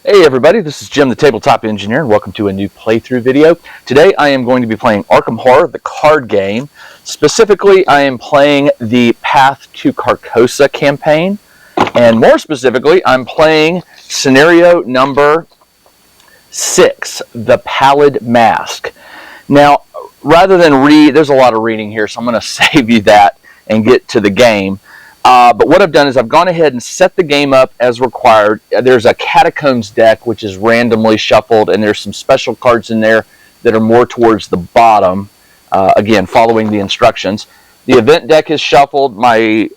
Hey everybody, this is Jim the Tabletop Engineer and welcome to a new playthrough video. Today I am going to be playing Arkham Horror, the card game. Specifically, I am playing the Path to Carcosa campaign. And more specifically, I'm playing scenario number 6, the Pallid Mask. Now, rather than read, there's a lot of reading here, so I'm going to save you that and get to the game. But what I've done is I've gone ahead and set the game up as required. There's a Catacombs deck, which is randomly shuffled, and there's some special cards in there that are more towards the bottom, again, following the instructions. The event deck is shuffled. My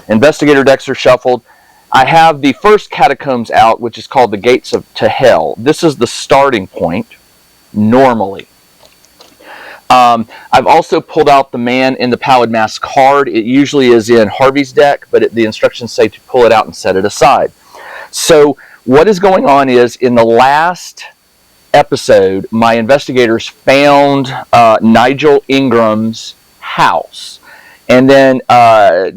investigator decks are shuffled. I have the first Catacombs out, which is called the Gates to Hell. This is the starting point, normally. I've also pulled out the Man in the Pallid Mask card. It usually is in Harvey's deck, but the instructions say to pull it out and set it aside. So what is going on is, in the last episode, my investigators found Nigel Ingram's house. And then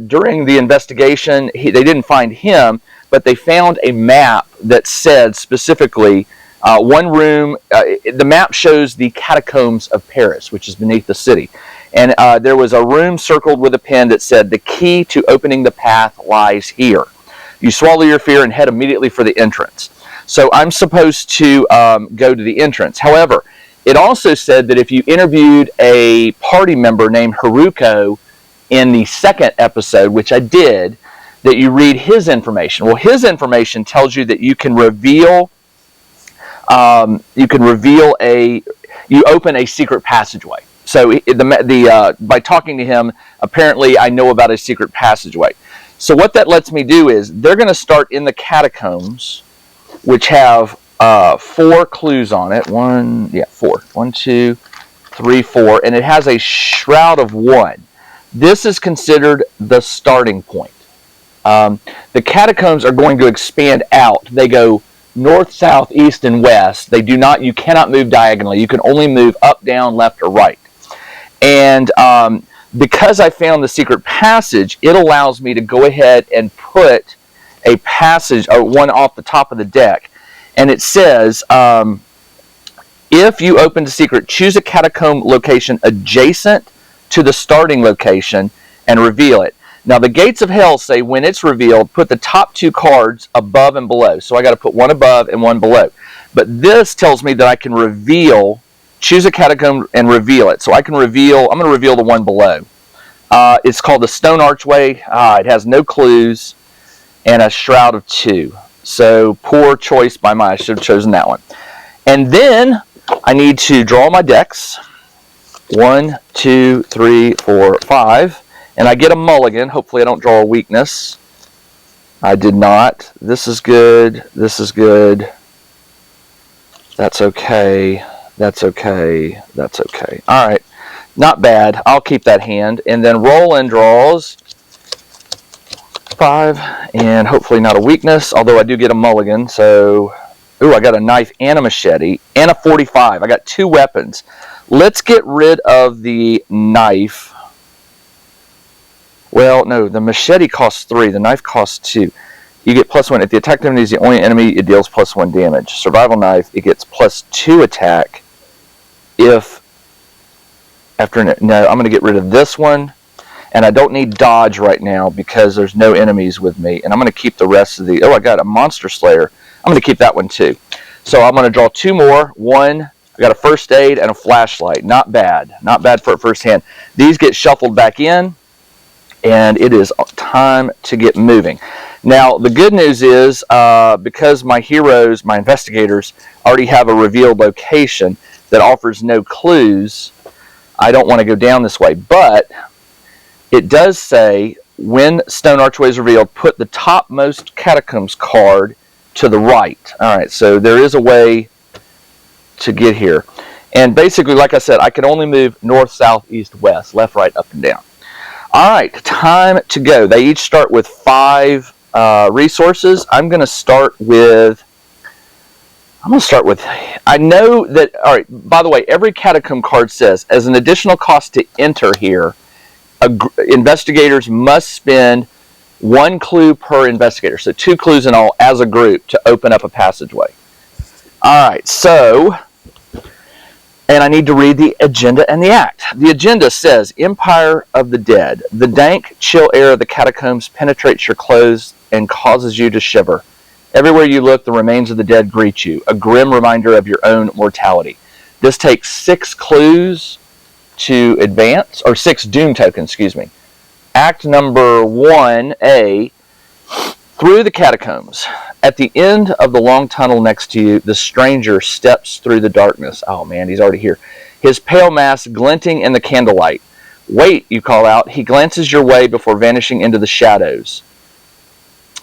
during the investigation, they didn't find him, but they found a map that said specifically one room. The map shows the Catacombs of Paris, which is beneath the city. And there was a room circled with a pen that said, "The key to opening the path lies here." You swallow your fear and head immediately for the entrance. So I'm supposed to go to the entrance. However, it also said that if you interviewed a party member named Haruko in the second episode, which I did, that you read his information. Well, his information tells you that you can reveal you open a secret passageway. So by talking to him, apparently I know about a secret passageway. So what that lets me do is, they're going to start in the catacombs, which have 4 clues on it. 4. 1, 2, 3, 4, and it has a shroud of 1. This is considered the starting point. The catacombs are going to expand out. They go north, south, east, and west. You cannot move diagonally. You can only move up, down, left, or right. And because I found the secret passage, it allows me to go ahead and put a passage, or one off the top of the deck. And it says, if you open the secret, choose a catacomb location adjacent to the starting location and reveal it. Now, the Gates of Hell say when it's revealed, put the top 2 cards above and below. So I got to put one above and one below. But this tells me that I can choose a catacomb and reveal it. So I'm going to reveal the one below. It's called the Stone Archway. It has no clues and a shroud of 2. So poor choice by I should have chosen that one. And then I need to draw my decks. 1, 2, 3, 4, 5. And I get a mulligan. Hopefully I don't draw a weakness. I did not. This is good. This is good. That's okay. That's okay. That's okay. All right. Not bad. I'll keep that hand. And then Roland draws 5. And hopefully not a weakness, although I do get a mulligan. So, I got a knife and a machete and a 45. I got 2 weapons. Let's get rid of the knife. Well, no, the machete costs 3. The knife costs 2. You get +1. If the attack enemy is the only enemy, it deals +1 damage. Survival knife, it gets +2 attack. No, I'm going to get rid of this one. And I don't need dodge right now because there's no enemies with me. And I'm going to keep the rest of the... I got a Monster Slayer. I'm going to keep that one too. So I'm going to draw 2 more. 1, I got a first aid and a flashlight. Not bad. Not bad for a first hand. These get shuffled back in. And it is time to get moving. Now, the good news is, because my investigators, already have a revealed location that offers no clues, I don't want to go down this way. But it does say, when Stone Archway is revealed, put the topmost Catacombs card to the right. All right, so there is a way to get here. And basically, like I said, I can only move north, south, east, west, left, right, up, and down. All right, time to go. They each start with 5 resources. I'm going to start with, I know that, all right, by the way, every catacomb card says, as an additional cost to enter here, investigators must spend 1 clue per investigator. So 2 clues in all as a group to open up a passageway. All right, so, and I need to read the agenda and the act. The agenda says, Empire of the Dead. The dank, chill air of the catacombs penetrates your clothes and causes you to shiver. Everywhere you look, the remains of the dead greet you, a grim reminder of your own mortality. This takes 6 clues to advance, or 6 doom tokens, excuse me. Act number 1A, through the catacombs. At the end of the long tunnel next to you, the stranger steps through the darkness. Oh man, he's already here. His pale mask glinting in the candlelight. Wait, you call out. He glances your way before vanishing into the shadows.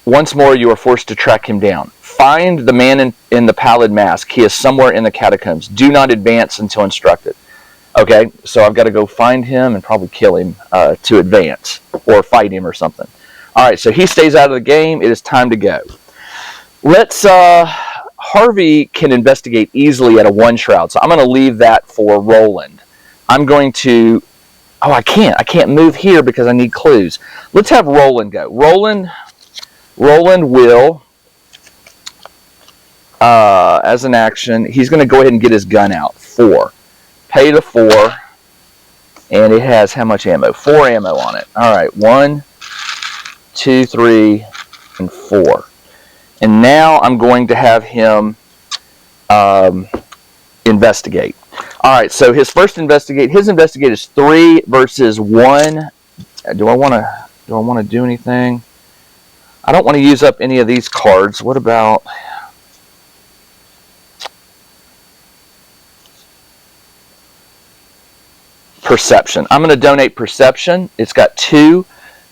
Once more, you are forced to track him down. Find the man in the pallid mask. He is somewhere in the catacombs. Do not advance until instructed. Okay, so I've got to go find him and probably kill him to advance, or fight him or something. All right, so he stays out of the game. It is time to go. Let's, Harvey can investigate easily at a 1 shroud, so I'm going to leave that for Roland. I'm going to, oh, I can't move here because I need clues. Let's have Roland go. Roland will, as an action, he's going to go ahead and get his gun out. 4. Pay to 4, and it has how much ammo? 4 ammo on it. All right, 1, 2, 3, and 4. And now I'm going to have him investigate. All right, so his investigate is 3 versus 1. Do I want to do anything? I don't want to use up any of these cards. What about perception? I'm going to donate perception. It's got 2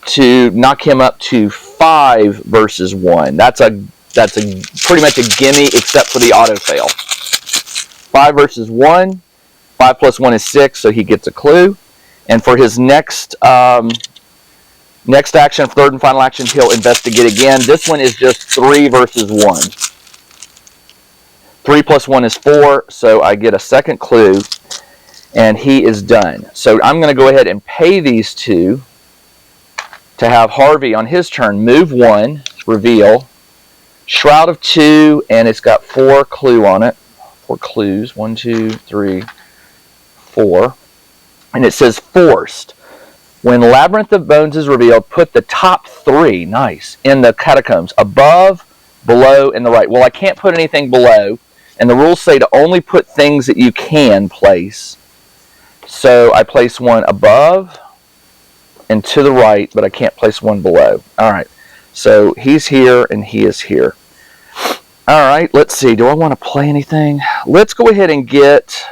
to knock him up to 5 versus 1. That's pretty much a gimme except for the auto fail. 5 versus 1. 5 plus 1 is 6, so he gets a clue. And for his next action, 3rd and final action, he'll investigate again. This one is just 3 versus 1. 3 plus 1 is 4, so I get a second clue, and he is done. So I'm going to go ahead and pay these 2 to have Harvey on his turn move 1, reveal, shroud of 2, and it's got 4 clue on it. 4 clues. 1, 2, 3, 4. And it says forced. When Labyrinth of Bones is revealed, put the top 3, nice, in the catacombs, above, below, and the right. Well, I can't put anything below, and the rules say to only put things that you can place. So I place 1 above and to the right, but I can't place 1 below. All right, so he's here and he is here. All right, let's see. Do I want to play anything? Let's go ahead and get...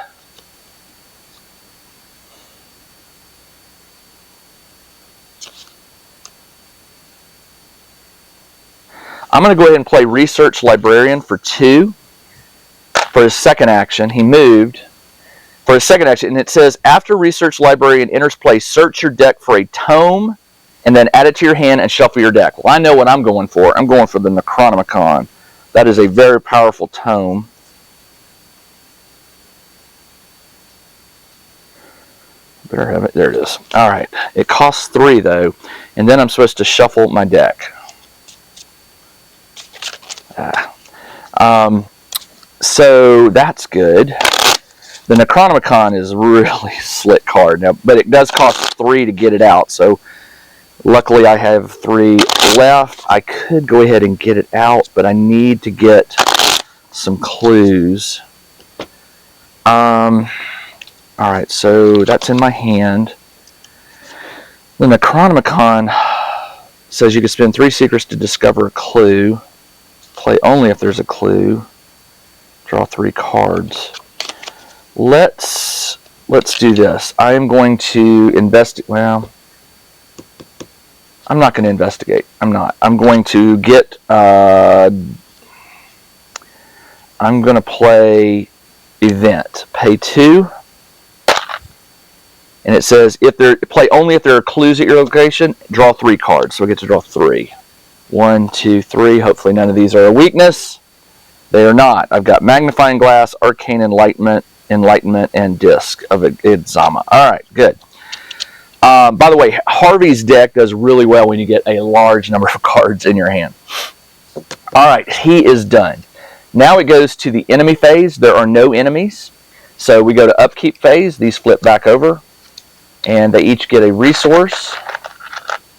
I'm going to go ahead and play Research Librarian for 2. For his second action, he moved. For his second action, and it says, after Research Librarian enters play, search your deck for a tome, and then add it to your hand and shuffle your deck. Well, I know what I'm going for. I'm going for the Necronomicon. That is a very powerful tome. Better have it. There it is. All right. It costs 3, though, and then I'm supposed to shuffle my deck. So that's good. The Necronomicon is a really slick card now, but it does cost 3 to get it out. So luckily I have 3 left. I could go ahead and get it out, but I need to get some clues. All right, so that's in my hand. The Necronomicon says you can spend 3 secrets to discover a clue. Play only if there's a clue. Draw 3 cards. Let's do this. I am going to investigate. Well, I'm not going to investigate. I'm not. I'm going to get. I'm going to play event. Pay 2. And it says play only if there are clues at your location. Draw 3 cards. So I get to draw 3. 1, 2, 3. Hopefully none of these are a weakness. They are not. I've got Magnifying Glass, Arcane Enlightenment, and Disc of Idzama. All right, good. By the way, Harvey's deck does really well when you get a large number of cards in your hand. All right, he is done. Now it goes to the enemy phase. There are no enemies. So we go to upkeep phase. These flip back over. And they each get a resource.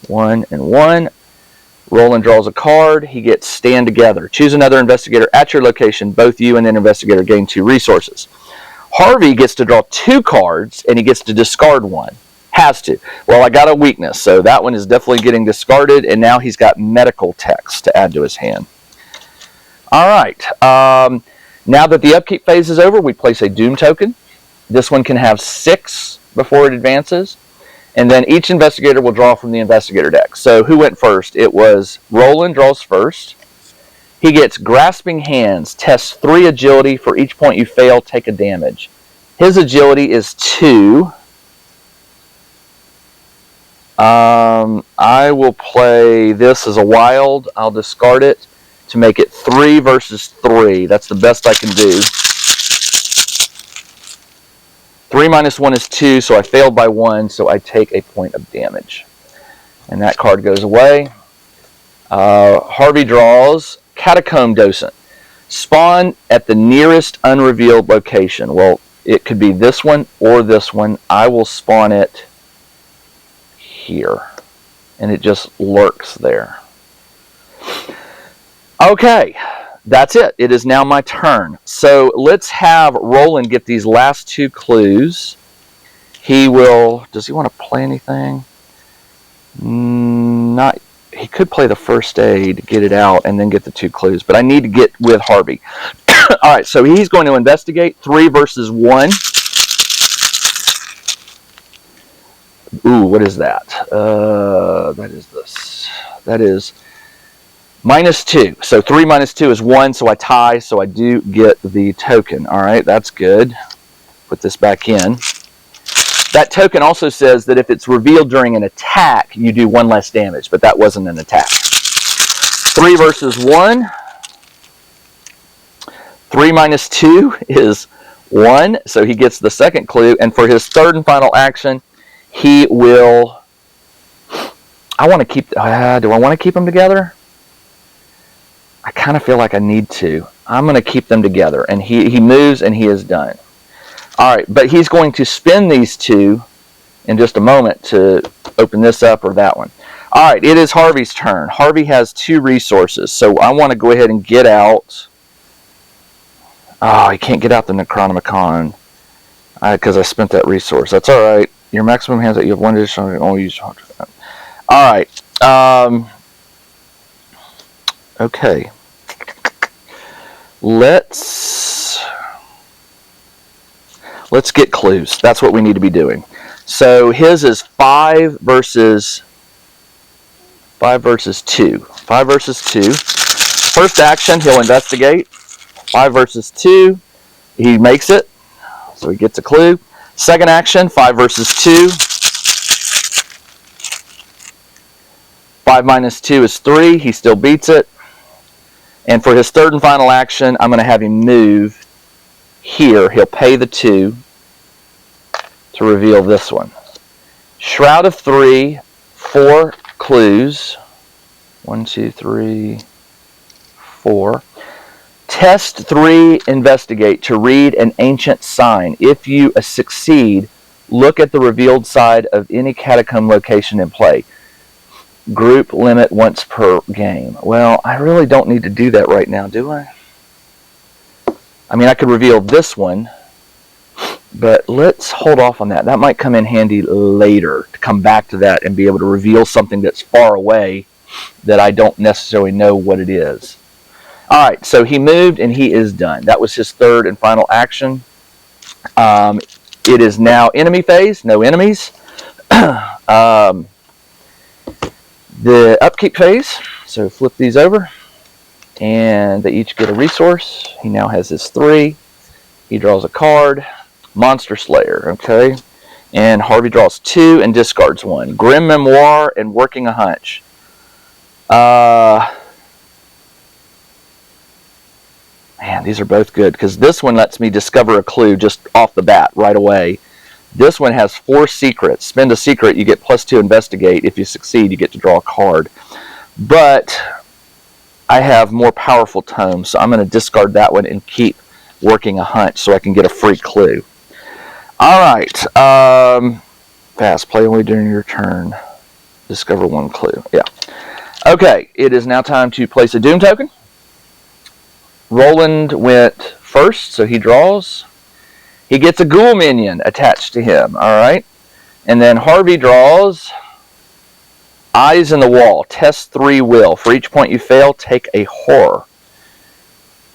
1 and 1. Roland draws a card. He gets stand together. Choose another investigator at your location. Both you and an investigator gain 2 resources. Harvey gets to draw 2 cards, and he gets to discard 1. Has to. Well, I got a weakness, so that one is definitely getting discarded, and now he's got medical text to add to his hand. All right. Now that the upkeep phase is over, we place a Doom token. This one can have 6 before it advances. And then each investigator will draw from the investigator deck. So who went first? It was Roland draws first. He gets Grasping Hands, tests 3 agility. For each point you fail, take a damage. His agility is 2. I will play this as a wild. I'll discard it to make it 3 versus 3. That's the best I can do. 3 minus 1 is 2, so I failed by 1, so I take a point of damage. And that card goes away. Harvey draws Catacomb Docent. Spawn at the nearest unrevealed location. Well, it could be this one or this one. I will spawn it here. And it just lurks there. Okay. That's it. It is now my turn. So let's have Roland get these last 2 clues. He will... Does he want to play anything? Not. He could play the first aid, get it out, and then get the 2 clues. But I need to get with Harvey. All right, so he's going to investigate. 3 versus 1. Ooh, what is that? That is this. That is... -2. So 3 minus 2 is 1, so I tie, so I do get the token. All right, that's good. Put this back in. That token also says that if it's revealed during an attack, you do 1 less damage, but that wasn't an attack. 3 versus 1. 3 minus 2 is 1, so he gets the second clue, and for his third and final action, he will... I want to keep... do I want to keep them together? I kind of feel like I need to. I'm going to keep them together. And he moves and he is done. All right, but he's going to spin these 2 in just a moment to open this up or that one. All right, it is Harvey's turn. Harvey has 2 resources, so I want to go ahead and get out. Oh, he can't get out the Necronomicon because I spent that resource. That's all right. Your maximum hands that you have 1 additional, you can only use 100%. All right. Okay. Let's get clues. That's what we need to be doing. So his is 5 versus 2. 5 versus 2. First action, he'll investigate. 5 versus 2. He makes it. So he gets a clue. Second action, 5 versus 2. 5 minus 2 is 3. He still beats it. And for his third and final action, I'm going to have him move here. He'll pay the 2 to reveal this one. Shroud of 3, 4 clues. 1, 2, 3, 4. Test 3, investigate to read an ancient sign. If you succeed, look at the revealed side of any catacomb location in play. Group limit once per game. Well, I really don't need to do that right now, do I? I mean, I could reveal this one, but let's hold off on that. That might come in handy later to come back to that and be able to reveal something that's far away that I don't necessarily know what it is. All right, so he moved and he is done. That was his third and final action. It is now enemy phase. No enemies. The upkeep phase, so flip these over, and they each get a resource. He now has his 3. He draws a card, Monster Slayer, okay? And Harvey draws 2 and discards 1. Grim Memoir and Working a Hunch. Man, these are both good, because this one lets me discover a clue just off the bat, right away. This one has 4 secrets. Spend a secret, you get +2 investigate. If you succeed, you get to draw a card. But I have more powerful tomes, so I'm going to discard that one and keep working a hunch so I can get a free clue. Alright, fast, play only during your turn. Discover 1 clue. Yeah. Okay, it is now time to place a Doom token. Roland went first, so he draws. He gets a ghoul minion attached to him, alright? And then Harvey draws Eyes in the Wall. Test 3 will. For each point you fail, take a horror.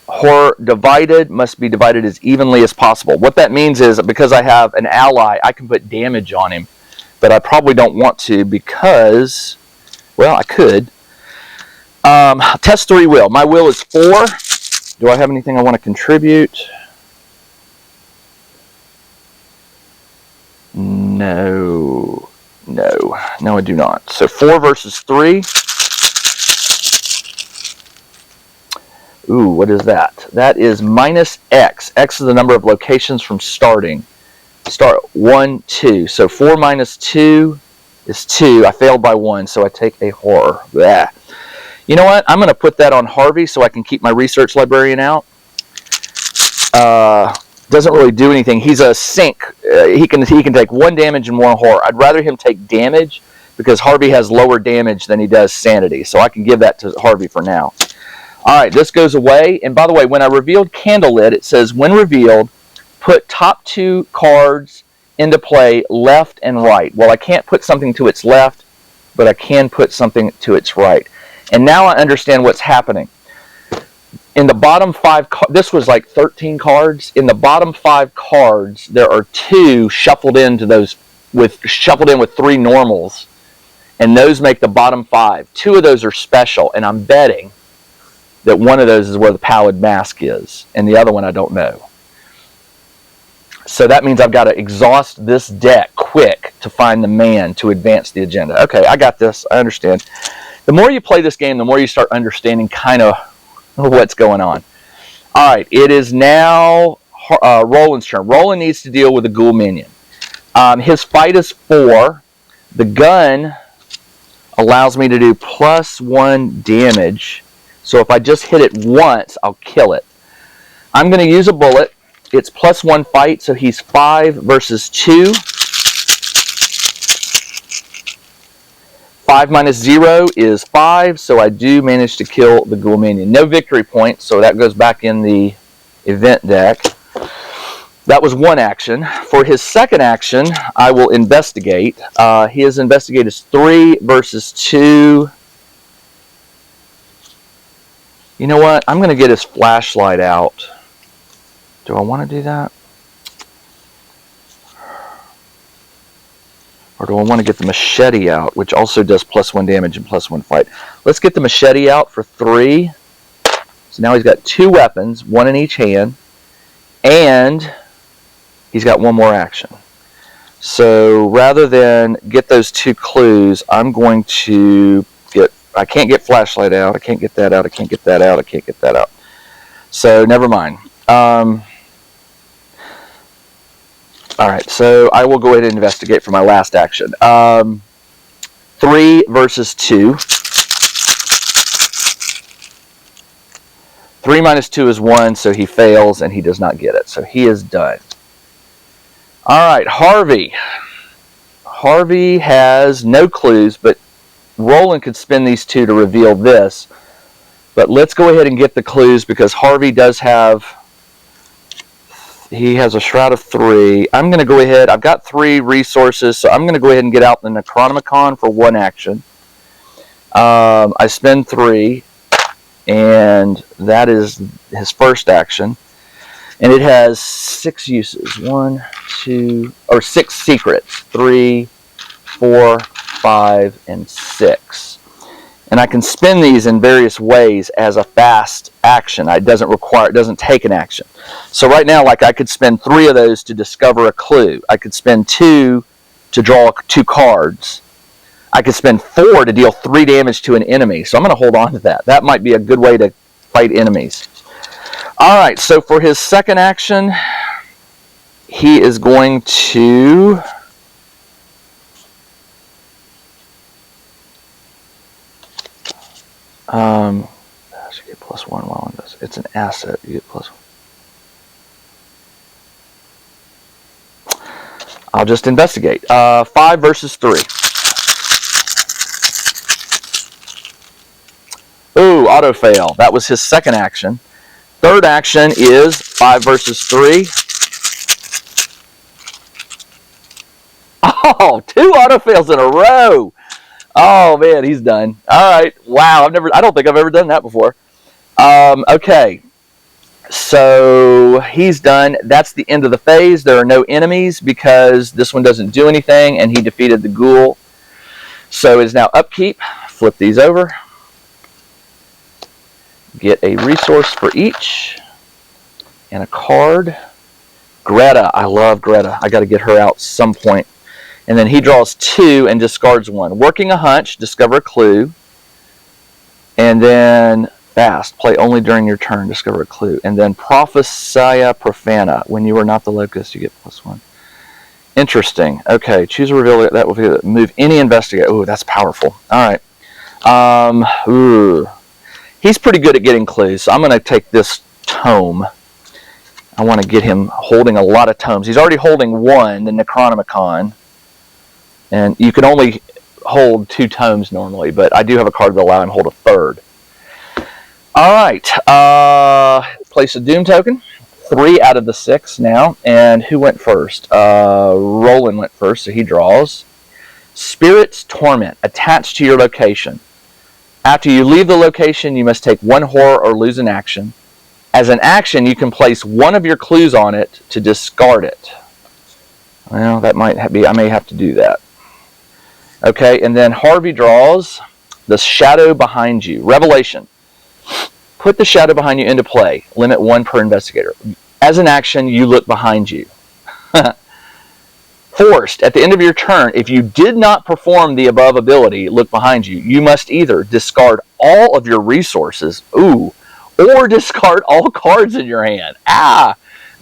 Horror divided must be divided as evenly as possible. What that means is, because I have an ally, I can put damage on him. But I probably don't want to because, well, I could. Test 3 will. My will is 4. Do I have anything I want to contribute? No, I do not. So 4 versus 3. Ooh, what is that? That is minus X. X is the number of locations from starting. Start 1, 2. So 4 minus 2 is 2. I failed by 1, so I take a horror. Blah. You know what? I'm going to put that on Harvey so I can keep my research librarian out. Doesn't really do anything. He's a sink. He can take 1 damage and 1 horror. I'd rather him take damage because Harvey has lower damage than he does sanity. So I can give that to Harvey for now. Alright, this goes away. And by the way, when I revealed Candlelit, it says, when revealed, put top 2 cards into play left and right. Well, I can't put something to its left, but I can put something to its right. And now I understand what's happening. In the bottom 5, this was like 13 cards. In the bottom 5 cards, there are 2 shuffled into those shuffled in with 3 normals, and those make the bottom 5. 2 of those are special, and I'm betting that one of those is where the Pallid Mask is, and the other one I don't know. So that means I've got to exhaust this deck quick to find the man to advance the agenda. Okay, I got this. I understand. The more you play this game, the more you start understanding kind of what's going on. All right, it is now Roland's turn. Roland needs to deal with a ghoul minion. His fight is 4. The gun allows me to do +1 damage. So if I just hit it once, I'll kill it. I'm going to use a bullet. It's +1 fight, so he's 5 versus 2. 5 minus 0 is 5, so I do manage to kill the ghoul minion. No victory points, so that goes back in the event deck. That was 1 action. For his second action, I will investigate. His investigate is 3 versus 2. You know what? I'm going to get his flashlight out. Do I want to do that? Or do I want to get the machete out, which also does +1 damage and +1 fight? Let's get the machete out for 3. So now he's got 2 weapons, 1 in each hand, and he's got 1 more action. So rather than get those 2 clues, I'm going to get... I can't get flashlight out. I can't get that out. I can't get that out. I can't get that out. So never mind. Alright, so I will go ahead and investigate for my last action. 3 versus 2. 3 minus 2 is 1, so he fails and he does not get it. So he is done. Alright, Harvey. Harvey has no clues, but Roland could spend these 2 to reveal this. But let's go ahead and get the clues because Harvey does have... He has a Shroud of 3. I'm going to go ahead. I've got 3 resources, so I'm going to go ahead and get out the Necronomicon for 1 action. I spend 3, and that is his first action. And it has 6 uses. 1, 2, or 6 secrets. 3, 4, 5, and 6. And I can spin these in various ways as a fast action. It doesn't take an action. So right now, like I could spend 3 of those to discover a clue. I could spend 2 to draw 2 cards. I could spend 4 to deal 3 damage to an enemy. So I'm going to hold on to that. That might be a good way to fight enemies. Alright, so for his second action, he is going to... I should get +1 while on this. It's an asset. You get +1. I'll just investigate. 5 versus 3. Ooh, auto fail. That was his second action. Third action is 5 versus 3. Oh, 2 auto fails in a row. Oh man, he's done. All right. Wow, I don't think I've ever done that before. Okay. So he's done. That's the end of the phase. There are no enemies because this one doesn't do anything, and he defeated the ghoul. So it's now upkeep. Flip these over. Get a resource for each. And a card. Greta. I love Greta. I got to get her out some point. And then he draws 2 and discards 1. Working a hunch. Discover a clue. And then... Fast. Play only during your turn. Discover a clue. And then Prophesia Profana. When you are not the locust, you get +1. Interesting. Okay. Choose a reveal. That will be move any investigator. Ooh, that's powerful. All right. Ooh. He's pretty good at getting clues. So I'm going to take this tome. I want to get him holding a lot of tomes. He's already holding 1, the Necronomicon. And you can only hold 2 tomes normally, but I do have a card that allows him to hold a 3rd. All right, place a Doom token. 3 out of the 6 now. And who went first? Roland went first, so he draws. Spirit's Torment, attached to your location. After you leave the location, you must take 1 horror or lose an action. As an action, you can place 1 of your clues on it to discard it. Well, that might be, I may have to do that. Okay, and then Harvey draws the shadow behind you. Revelation. Put the shadow behind you into play. Limit 1 per investigator. As an action, you look behind you. Forced. At the end of your turn, if you did not perform the above ability, look behind you, you must either discard all of your resources, ooh, or discard all cards in your hand.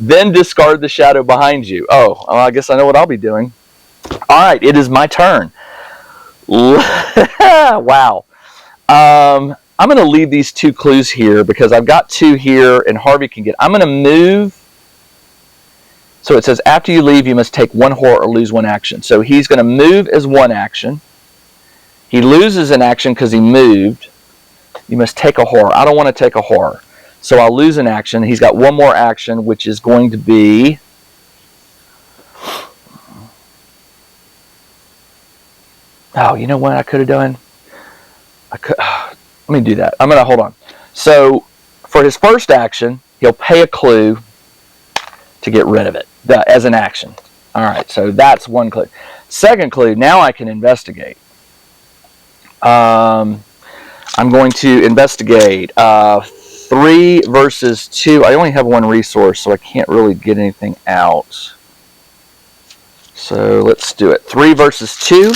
Then discard the shadow behind you. Oh, well, I guess I know what I'll be doing. All right, it is my turn. Wow. I'm going to leave these 2 clues here because I've got 2 here and Harvey can get. I'm going to move. So it says after you leave, you must take 1 horror or lose 1 action. So he's going to move as 1 action. He loses an action because he moved. You must take a horror. I don't want to take a horror. So I'll lose an action. He's got 1 more action, which is going to be... Oh, you know what I could have done? Let me do that. I'm going to hold on. So for his first action, he'll pay a clue to get rid of it as an action. All right, so that's 1 clue. Second clue, now I can investigate. I'm going to investigate 3 versus 2. I only have 1 resource, so I can't really get anything out. So let's do it. 3 versus 2.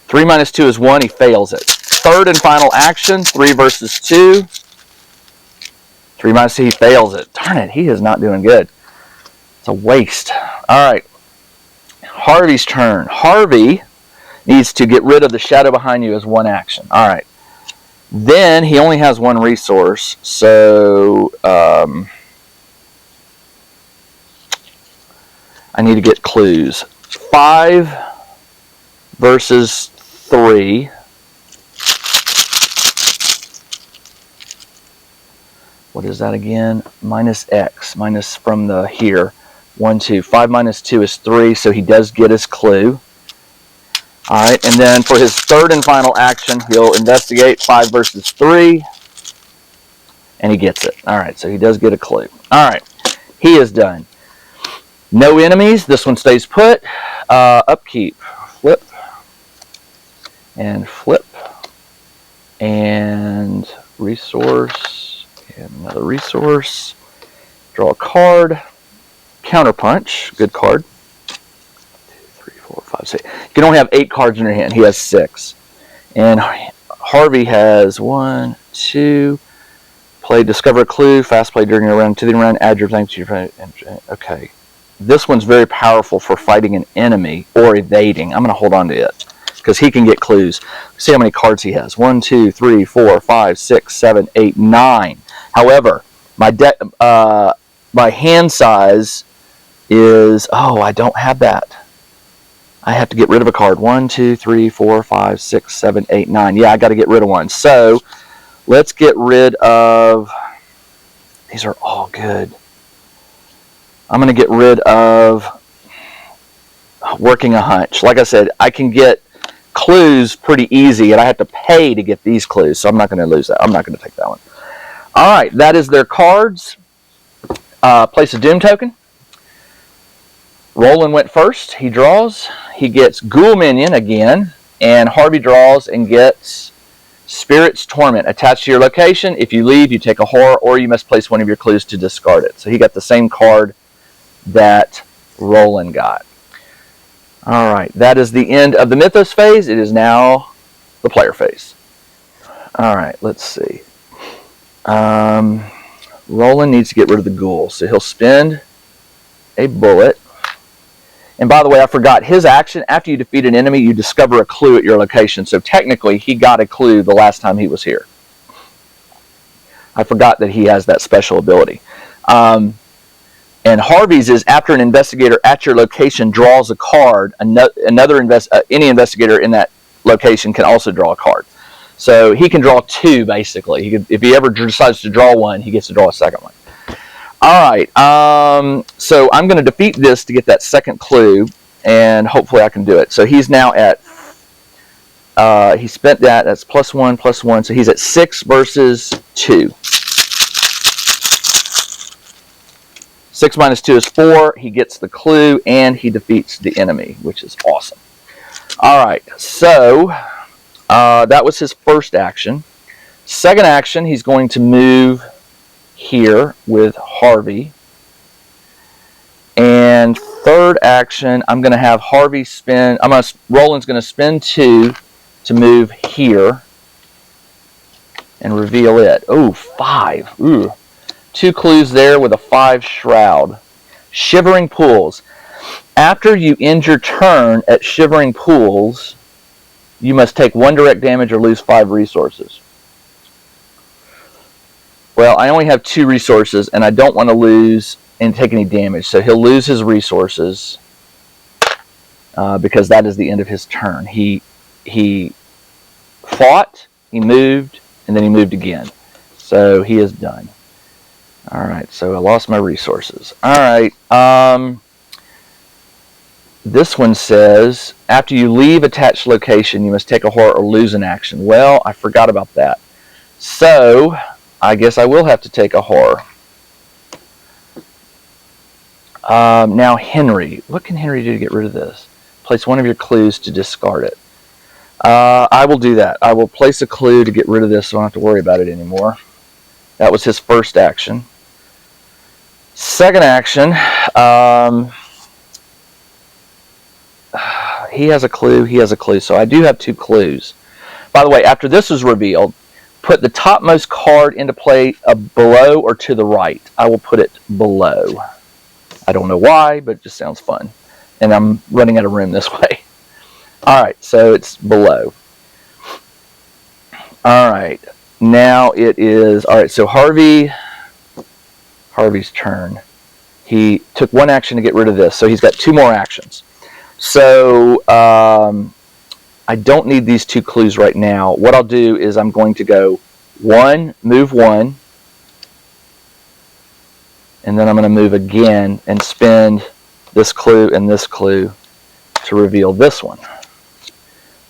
3 minus 2 is 1. He fails it. Third and final action. 3 versus 2. 3 minus 2. He fails it. Darn it. He is not doing good. It's a waste. All right. Harvey's turn. Harvey needs to get rid of the shadow behind you as 1 action. All right. Then he only has 1 resource. So I need to get clues. 5 versus 3. What is that again? Minus X. Minus from the here. 1, 2. 5 minus 2 is 3, so he does get his clue. Alright, and then for his third and final action, he'll investigate 5 versus 3. And he gets it. Alright, so he does get a clue. Alright, he is done. No enemies. This one stays put. Upkeep. Flip. And flip. And resource. And another resource. Draw a card. Counterpunch. Good card. 2, 3, 4, 5, 6. You can only have 8 cards in your hand. He has 6. And Harvey has 1, 2, Play, discover a clue, fast play during your round, to the round, add your things to your friend. Okay. This one's very powerful for fighting an enemy or evading. I'm going to hold on to it because he can get clues. See how many cards he has. 1, 2, 3, 4, 5, 6, 7, 8, 9. However, my hand size is, oh, I don't have that. I have to get rid of a card. 1, 2, 3, 4, 5, 6, 7, 8, 9. Yeah, I got to get rid of one. So let's get rid of, these are all good. I'm going to get rid of working a hunch. Like I said, I can get clues pretty easy, and I have to pay to get these clues, so I'm not going to lose that. I'm not going to take that one. All right, that is their cards. Place a Doom token. Roland went first. He draws. He gets Ghoul Minion again, and Harvey draws and gets Spirit's Torment. Attached to your location. If you leave, you take a horror, or you must place one of your clues to discard it. So he got the same card that Roland got. All right, that is the end of the Mythos phase. It is now the player phase. All right, let's see. Roland needs to get rid of the ghoul, so he'll spend a bullet. And by the way, I forgot, his action, after you defeat an enemy, you discover a clue at your location. So technically, he got a clue the last time he was here. I forgot that he has that special ability. And Harvey's is after an investigator at your location draws a card, any investigator in that location can also draw a card. So he can draw two, basically. If he ever decides to draw one, he gets to draw a second one. All right, so I'm going to defeat this to get that second clue, and hopefully I can do it. So he's now at, he spent that, that's +1, so he's at 6 versus 2. 6 minus 2 is 4. He gets the clue, and he defeats the enemy, which is awesome. All right, so that was his first action. Second action, he's going to move here with Harvey. And third action, I'm going to have Harvey spend, Roland's going to spend 2 to move here and reveal it. Oh, 5. Ooh. 2 clues there with a 5 shroud. Shivering Pools. After you end your turn at Shivering Pools, you must take 1 direct damage or lose 5 resources. Well, I only have 2 resources, and I don't want to lose and take any damage. So he'll lose his resources because that is the end of his turn. He fought, he moved, and then he moved again. So he is done. All right, so I lost my resources. All right, this one says, after you leave attached location, you must take a horror or lose an action. Well, I forgot about that. So I guess I will have to take a horror. Now Henry. What can Henry do to get rid of this? Place one of your clues to discard it. I will do that. I will place a clue to get rid of this so I don't have to worry about it anymore. That was his first action. Second action, he has a clue, so I do have 2 clues. By the way, after this is revealed, put the topmost card into play below or to the right. I will put it below. I don't know why, but it just sounds fun. And I'm running out of room this way. Alright, so it's below. Alright, now it is, alright, so Harvey's turn. He took 1 action to get rid of this, so he's got 2 more actions. So I don't need these 2 clues right now. What I'll do is I'm going to go 1, move 1, and then I'm going to move again and spend this clue and this clue to reveal this one.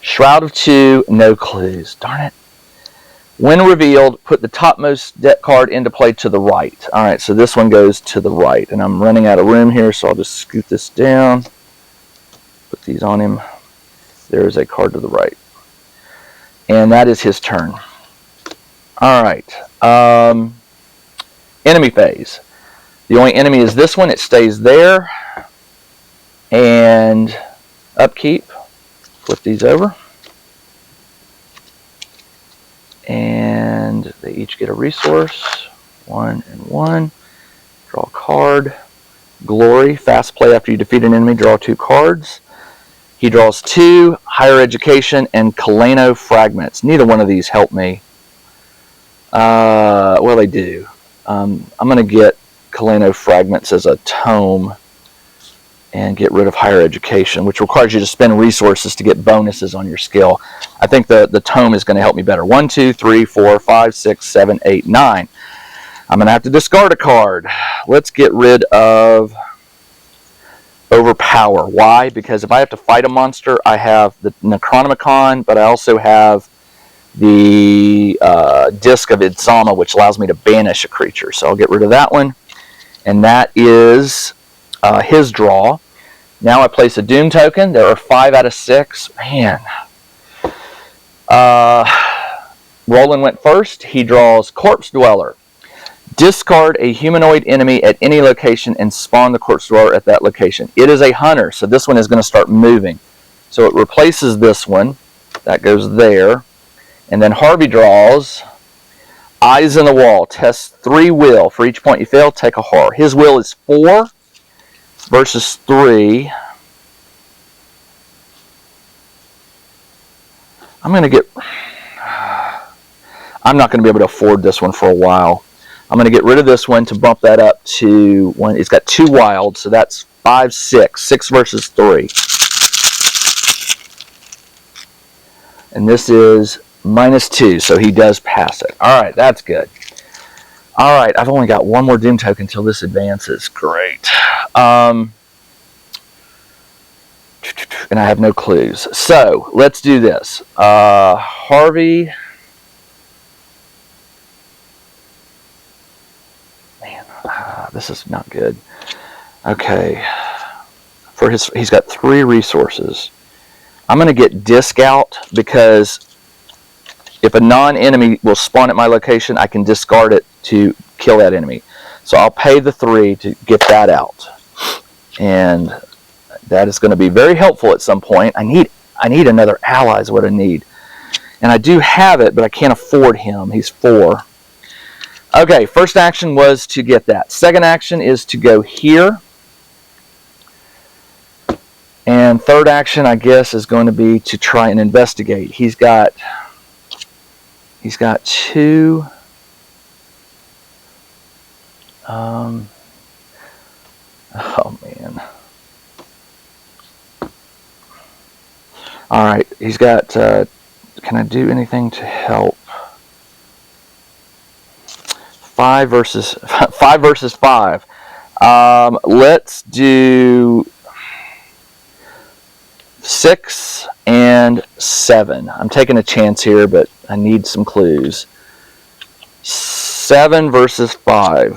Shroud of 2, no clues. Darn it. When revealed, put the topmost deck card into play to the right. Alright, so this one goes to the right. And I'm running out of room here, so I'll just scoot this down. Put these on him. There is a card to the right. And that is his turn. Alright. Enemy phase. The only enemy is this one. It stays there. And upkeep. Flip these over. And they each get a resource. 1 and 1. Draw a card. Glory, fast play after you defeat an enemy, draw 2 cards. He draws 2, Higher Education, and Kaleno Fragments. Neither one of these help me. Well, they do. I'm going to get Kaleno Fragments as a tome and get rid of Higher Education, which requires you to spend resources to get bonuses on your skill. I think the tome is going to help me better. 1, 2, 3, 4, 5, 6, 7, 8, 9. I'm going to have to discard a card. Let's get rid of Overpower. Why? Because if I have to fight a monster, I have the Necronomicon, but I also have the Disc of Idsama, which allows me to banish a creature. So I'll get rid of that one. And that is his draw. Now I place a Doom token. There are 5 out of 6. Man. Roland went first. He draws Corpse Dweller. Discard a humanoid enemy at any location and spawn the Corpse Dweller at that location. It is a hunter, so this one is going to start moving. So it replaces this one. That goes there. And then Harvey draws Eyes in the Wall. Test 3 will. For each point you fail, take a horror. His will is 4 versus 3. I'm not going to be able to afford this one for a while. I'm going to get rid of this one to bump that up to 1. It's got 2 wild, so that's 5, 6. 6 versus 3. And this is -2, so he does pass it. Alright, that's good. Alright, I've only got 1 more Doom token until this advances. Great. And I have no clues. So, let's do this. Harvey... this is not good. Okay. He's got 3 resources. I'm going to get Disc out because if a non-enemy will spawn at my location, I can discard it to kill that enemy. So I'll pay the 3 to get that out. And that is going to be very helpful at some point. I need another ally is what I need. And I do have it, but I can't afford him. He's 4. Okay, first action was to get that. Second action is to go here. And third action, I guess, is going to be to try and investigate. He's got 2. Oh, man. All right, he's got... can I do anything to help? 5 versus 5. Let's do 6 and 7. I'm taking a chance here, but I need some clues. 7 versus 5.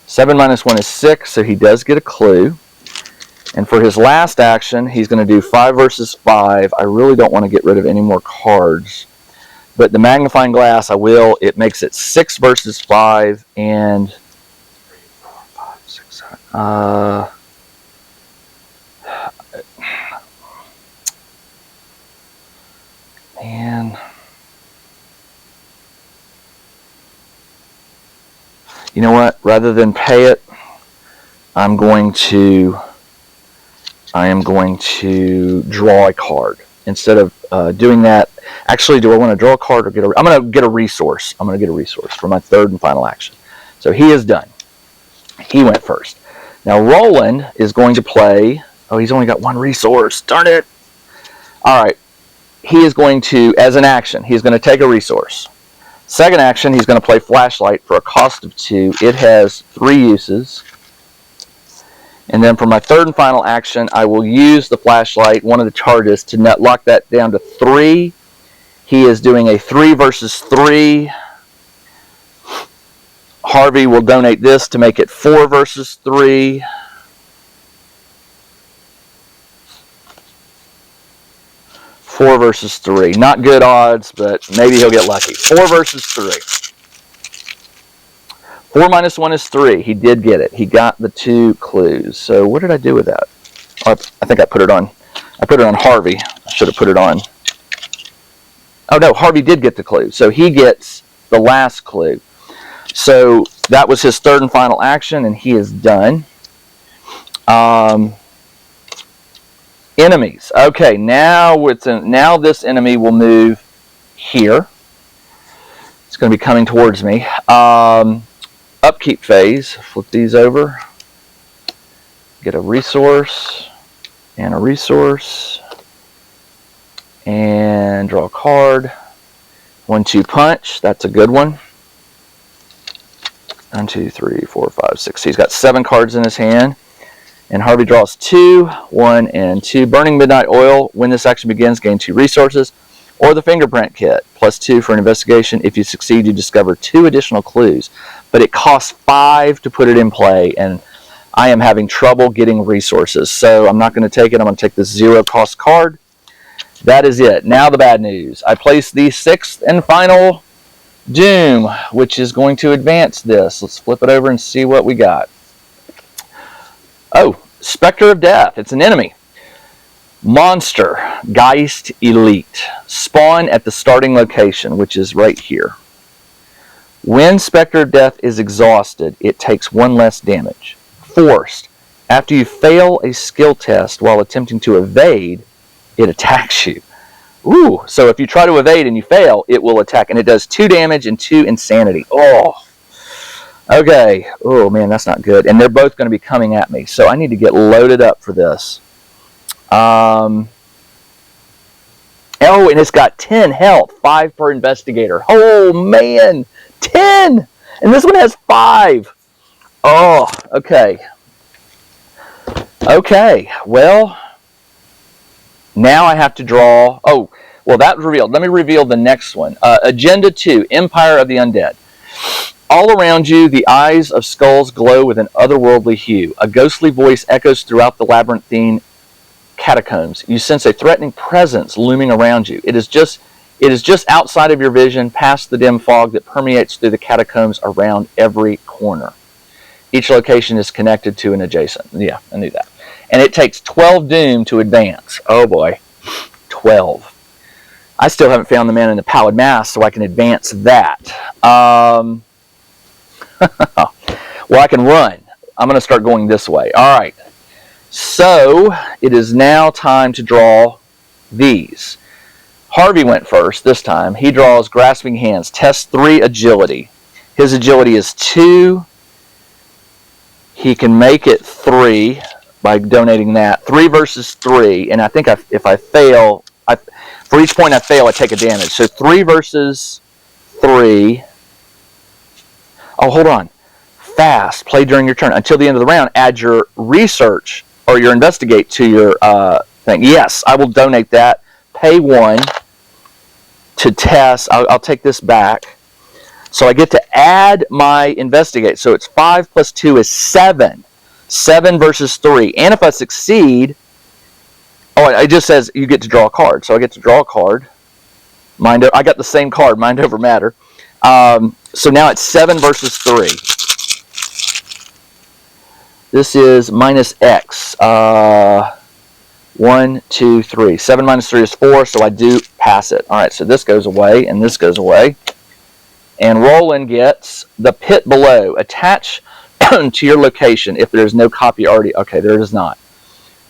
Seven minus 1 is 6, so he does get a clue. And for his last action, he's going to do 5 versus 5. I really don't want to get rid of any more cards. But the magnifying glass, I will. It makes it 6 versus 5 and 3, 4, 5, 6, 7. Man. You know what? Rather than pay it, I am going to draw a card. Instead of doing that, actually, do I want to draw a card or get a... I'm going to get a resource. I'm going to get a resource for my third and final action. So he is done. He went first. Now Roland is going to play... Oh, he's only got 1 resource. Darn it. All right. He is going to, as an action, he's going to take a resource. Second action, he's going to play Flashlight for a cost of 2. It has 3 uses. And then for my third and final action, I will use the Flashlight, one of the charges, to lock that down to 3. He is doing a 3 versus 3. Harvey will donate this to make it 4 versus 3. Four versus 3. Not good odds, but maybe he'll get lucky. 4 versus 3. 4 minus 1 is 3. He did get it. He got the 2 clues. So what did I do with that? Oh, I think I put it on. I put it on Harvey. I should have put it on Oh no, Harvey did get the clue. So he gets the last clue. So that was his third and final action, and he is done. Enemies. Okay, now this enemy will move here. It's going to be coming towards me. Upkeep phase. Flip these over. Get a resource and a resource. And draw a card. 1-2 punch. That's a good one. 1, 2, 3, 4, 5, 6. So he's got 7 cards in his hand. And Harvey draws 2, 1, and 2. Burning Midnight Oil. When this action begins, gain 2 resources. Or the Fingerprint Kit. +2 for an investigation. If you succeed, you discover 2 additional clues. But it costs 5 to put it in play. And I am having trouble getting resources. So I'm not going to take it. I'm going to take this 0 cost card. That is it. Now the bad news. I place the 6th and final Doom, which is going to advance this. Let's flip it over and see what we got. Oh, Spectre of Death. It's an enemy. Monster, Geist Elite. Spawn at the starting location, which is right here. When Spectre of Death is exhausted, it takes 1 less damage. Forced. After you fail a skill test while attempting to evade, it attacks you. Ooh, so if you try to evade and you fail, it will attack. And it does 2 damage and 2 insanity. Oh, okay. Oh, man, that's not good. And they're both going to be coming at me. So I need to get loaded up for this. Oh, and it's got 10 health. 5 per investigator. Oh, man. 10! And this one has 5. Oh, okay. Okay, well, now I have to draw. Oh, well, that was revealed. Let me reveal the next one. Agenda 2, Empire of the Undead. All around you, the eyes of skulls glow with an otherworldly hue. A ghostly voice echoes throughout the labyrinthine catacombs. You sense a threatening presence looming around you. It is just outside of your vision, past the dim fog that permeates through the catacombs around every corner. Each location is connected to an adjacent. Yeah, I knew that. And it takes 12 Doom to advance. Oh boy, 12. I still haven't found the man in the Pallid Mask, so I can advance that. Well, I can run. I'm going to start going this way. All right. So it is now time to draw these. Harvey went first this time. He draws Grasping Hands. Test 3 agility. His agility is 2. He can make it 3 by donating that. 3 versus 3. And I think if I fail, for each point I fail, I take a damage. So 3 versus 3. Oh, hold on. Fast. Play during your turn. Until the end of the round, add your research or your investigate to your thing. Yes, I will donate that. Pay 1 to test. I'll take this back. So I get to add my investigate. So it's 5 plus 2 is 7. 7 versus 3. And if I succeed, oh, it just says you get to draw a card. So I get to draw a card. I got the same card, Mind Over Matter. So now it's 7 versus 3. This is minus X. 1, 2, 3. 7 minus 3 is 4, so I do pass it. All right, so this goes away, and this goes away. And Roland gets the pit below. Attach to your location if there's no copy already. Okay, there is not.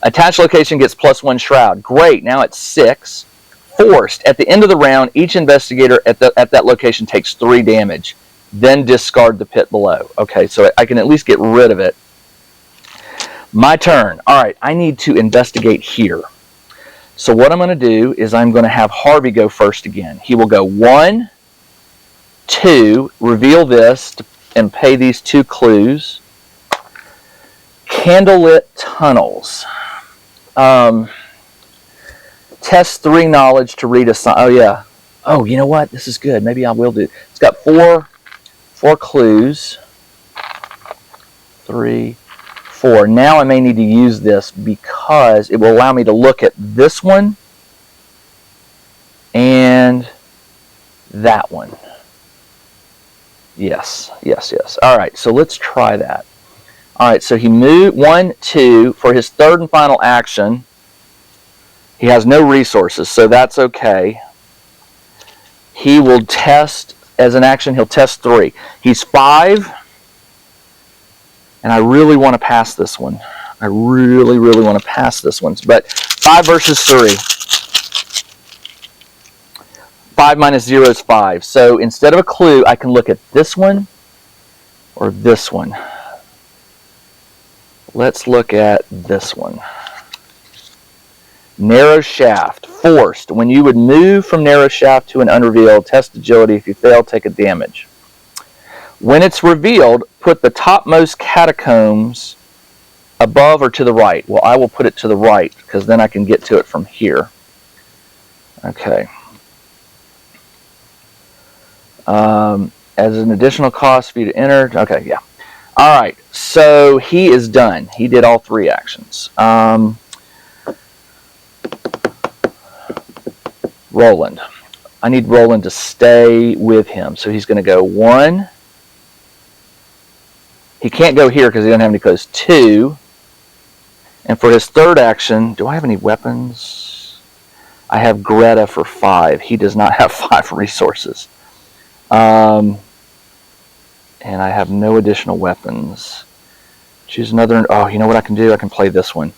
Attached location gets +1 shroud. Great, now it's 6. Forced. At the end of the round, each investigator at that location takes 3 damage. Then discard the pit below. Okay, so I can at least get rid of it. My turn. All right, I need to investigate here. So what I'm going to do is I'm going to have Harvey go first again. He will go 1, 2, reveal this, and pay these 2 clues. Candlelit tunnels. Test 3 knowledge to read a sign. Oh, yeah. Oh, you know what? This is good. Maybe I will do. It's got 4 clues. 3, 4. Now I may need to use this because it will allow me to look at this one and that one. Yes, yes, yes. All right, so let's try that. All right, so he moved 1, 2 for his third and final action. He has no resources, so that's okay. he will test, as an action, he'll test 3. He's 5, and I really want to pass this one. I really, really want to pass this one. But 5 versus 3. 5 minus 0 is 5. So instead of a clue, I can look at this one or this one. Let's look at this one. Narrow shaft. Forced. When you would move from narrow shaft to an unrevealed, test agility. If you fail, take a damage. When it's revealed, put the topmost catacombs above or to the right. Well, I will put it to the right because then I can get to it from here. Okay. As an additional cost for you to enter. Okay, yeah. All right, so he is done. He did all 3 actions. Roland. I need Roland to stay with him. So he's going to go 1. He can't go here because he doesn't have any clues. 2. And for his 3rd action, do I have any weapons? I have Greta for 5. He does not have 5 resources. And I have no additional weapons. Choose another. Oh, you know what I can do? I can play this one.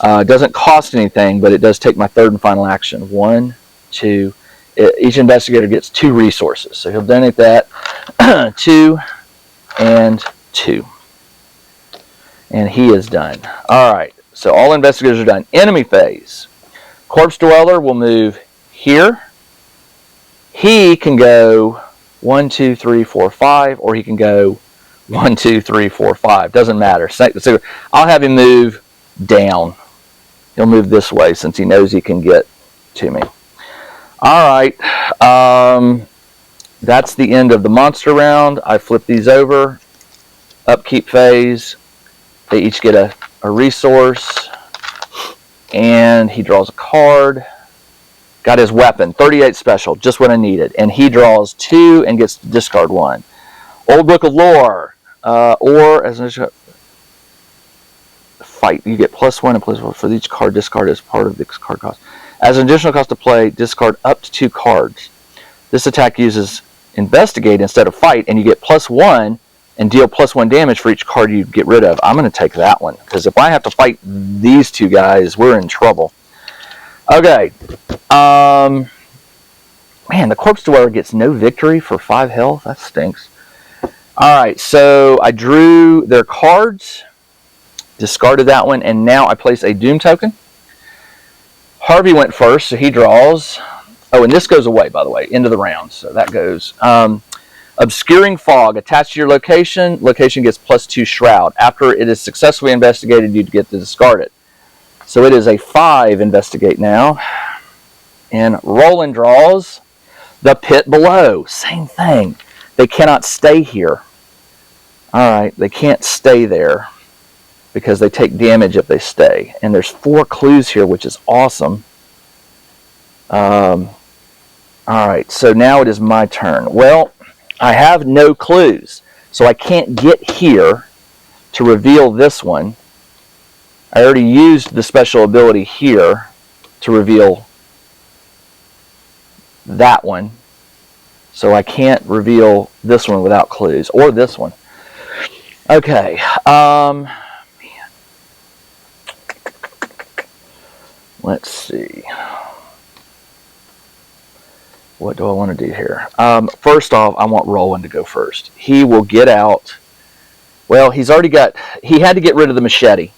It doesn't cost anything, but it does take my 3rd and final action. 1, 2. Each investigator gets 2 resources. So he'll donate that. 2 and 2. And he is done. All right. So all investigators are done. Enemy phase. Corpse Dweller will move here. He can go 1, 2, 3, 4, 5, or he can go 1, 2, 3, 4, 5. Doesn't matter. So I'll have him move down. He'll move this way since he knows he can get to me. All right. That's the end of the monster round. I flip these over. Upkeep phase. They each get a resource. And he draws a card. Got his weapon. 38 special. Just what I needed. And he draws 2 and gets to discard 1. Old Book of Lore. Or as an fight. You get +1 and +1 for each card discard as part of the card cost. As an additional cost to play, discard up to 2 cards. This attack uses investigate instead of fight, and you get +1 and deal +1 damage for each card you get rid of. I'm going to take that one, because if I have to fight these 2 guys, we're in trouble. Okay. Man, the Corpse Dweller gets no victory for 5 health. That stinks. Alright, so I drew their cards, discarded that one, and now I place a Doom token. Harvey went first, so he draws. Oh, and this goes away, by the way, end of the round, so that goes. Obscuring Fog, attached to your location. Location gets +2 Shroud. After it is successfully investigated, you get to discard it. So it is a 5 investigate now. And Roland draws the Pit Below. Same thing. They cannot stay here. Alright, they can't stay there because they take damage if they stay. And there's 4 clues here, which is awesome. Alright, so now it is my turn. Well, I have no clues, so I can't get here to reveal this one. I already used the special ability here to reveal that one, so I can't reveal this one without clues, or this one. Okay, man. Let's see. What do I want to do here? First off, I want Roland to go first. He will get out. Well, he had to get rid of the machete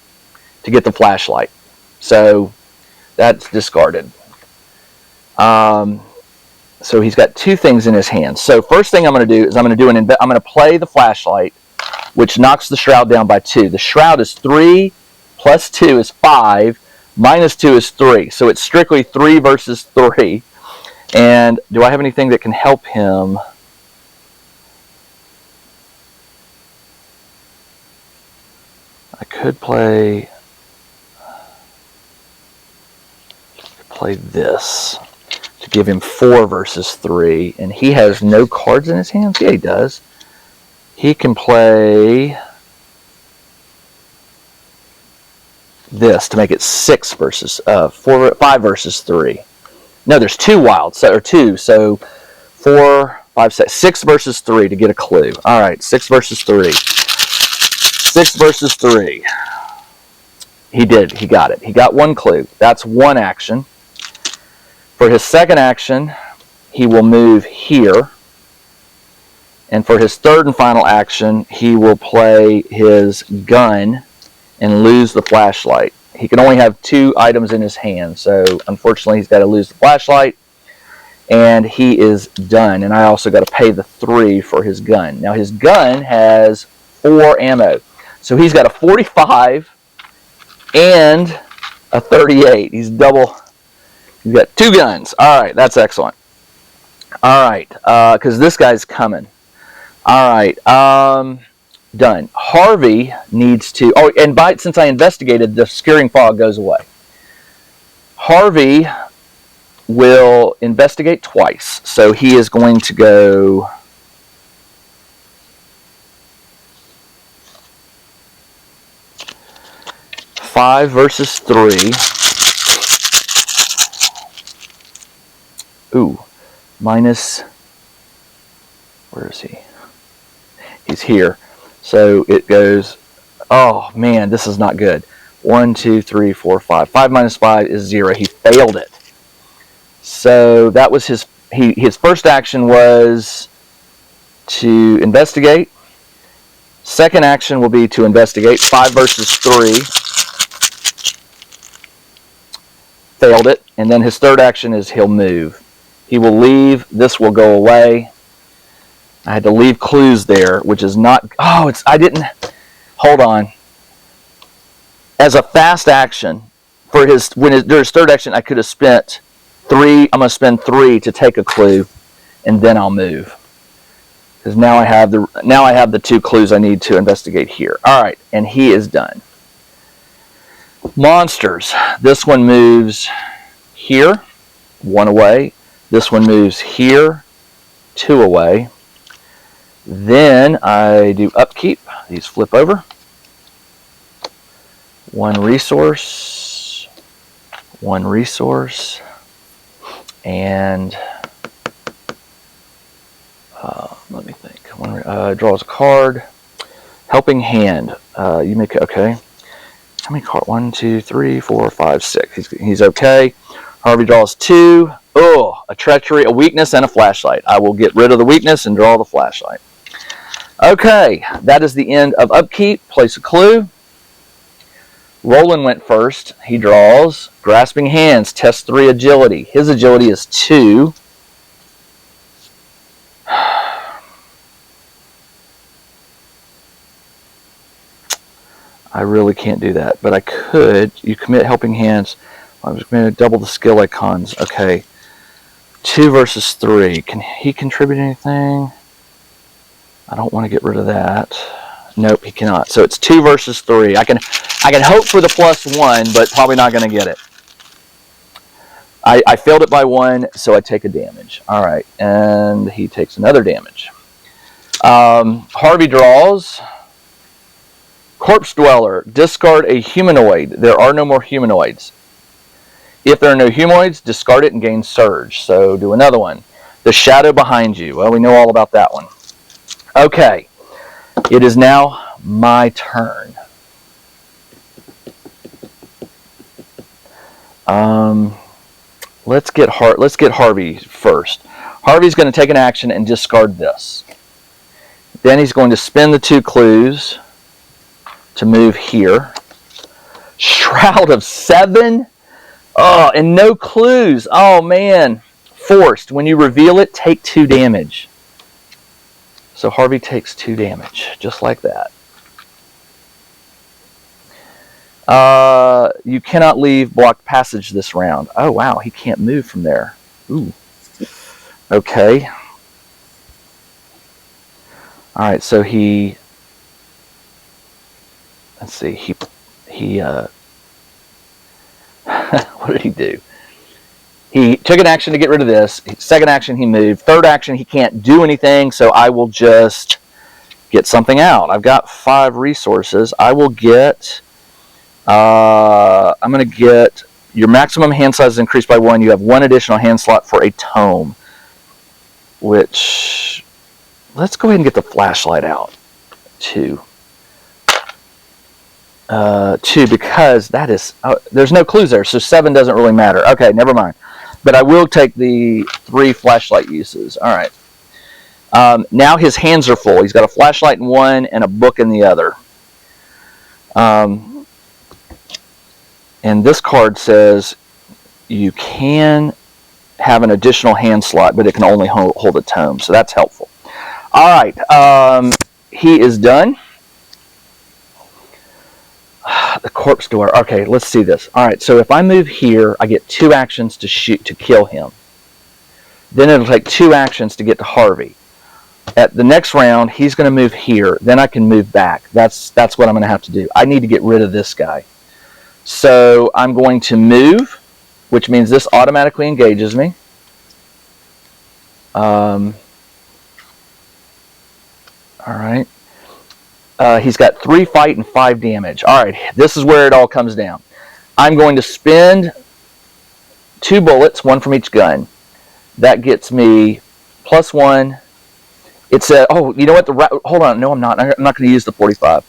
to get the flashlight. So that's discarded. So he's got 2 things in his hands. So first thing I'm going to do is I'm going to play the flashlight, which knocks the shroud down by 2. The shroud is 3 plus 2 is 5 minus 2 is 3. So it's strictly 3 versus 3. And do I have anything that can help him? I could play this to give him 4 versus 3. And he has no cards in his hands? Yeah, he does. He can play this to make it 6 versus 5 versus 3. No, there's 2 wilds, or 2. So 4, 5, 6. 6 versus 3 to get a clue. All right, 6 versus 3. 6 versus 3. He did. He got it. He got one clue. That's one action. For his second action, he will move here. And for his third and final action, he will play his gun and lose the flashlight. He can only have 2 items in his hand, so unfortunately he's got to lose the flashlight, and he is done. And I also got to pay the 3 for his gun. Now his gun has 4 ammo, so he's got a 45 and a 38. He's got 2 guns. All right, that's excellent. All right, because this guy's coming. All right, done. Harvey needs to, oh, and since I investigated, the scaring fog goes away. Harvey will investigate twice, so he is going to go five versus 3. Ooh, minus, where is he? He's here. So it goes, oh man, this is not good. 1, 2, 3, 4, 5. 5 minus 5 is 0. He failed it. So that was his first action was to investigate. Second action will be to investigate. 5 versus 3. Failed it. And then his third action is he'll move. He will leave. This will go away. I had to leave clues there, which is not... Oh, I didn't... Hold on. As a fast action, during his third action, I could have spent 3. I'm going to spend 3 to take a clue, and then I'll move. Because now I have the 2 clues I need to investigate here. All right, and he is done. Monsters. This one moves here, 1 away. This one moves here, 2 away. Then I do upkeep. These flip over. 1 resource. 1 resource. And let me think. Draws a card. Helping hand. You make okay. How many cards? 1, 2, 3, 4, 5, 6. He's okay. Harvey draws 2. Oh, a treachery, a weakness, and a flashlight. I will get rid of the weakness and draw the flashlight. Okay, that is the end of upkeep. Place a clue. Roland went first. He draws. Grasping hands. Test 3 agility. His agility is 2. I really can't do that, but I could. You commit helping hands. I'm just going to double the skill icons. Okay. 2 versus 3. Can he contribute anything? I don't want to get rid of that. Nope, he cannot. So it's 2 versus 3. I can hope for the +1, but probably not going to get it. I failed it by 1, so I take a damage. All right, and he takes another damage. Harvey draws. Corpse Dweller. Discard a humanoid. There are no more humanoids. If there are no humanoids, discard it and gain Surge. So do another one. The Shadow Behind You. Well, we know all about that one. Okay. It is now my turn. Let's get Harvey first. Harvey's going to take an action and discard this. Then he's going to spin the 2 clues to move here. Shroud of 7. Oh, and no clues. Oh, man. Forced. When you reveal it, take 2 damage. So Harvey takes 2 damage, just like that. You cannot leave blocked passage this round. Oh, wow. He can't move from there. Ooh. Okay. All right, so he... Let's see. What did he do? He took an action to get rid of this. Second action, he moved. Third action, he can't do anything, so I will just get something out. I've got 5 resources. I will get... I'm going to get... Your maximum hand size is increased by 1. You have 1 additional hand slot for a tome. which, let's go ahead and get the flashlight out. 2. 2, because that is, there's no clues there, so 7 doesn't really matter. Okay, never mind. But I will take the 3 flashlight uses. All right. Now his hands are full. He's got a flashlight in one and a book in the other. And this card says you can have an additional hand slot, but it can only hold a tome, so that's helpful. All right. He is done. The corpse door. Okay, let's see this. All right, so if I move here, I get 2 actions to kill him. Then it'll take 2 actions to get to Harvey. At the next round, he's going to move here. Then I can move back. That's what I'm going to have to do. I need to get rid of this guy. So I'm going to move, which means this automatically engages me. All right. He's got 3 fight and 5 damage. All right, this is where it all comes down. I'm going to spend 2 bullets, 1 from each gun. That gets me +1. It said, oh, you know what? Hold on. No, I'm not. I'm not going to use the 45.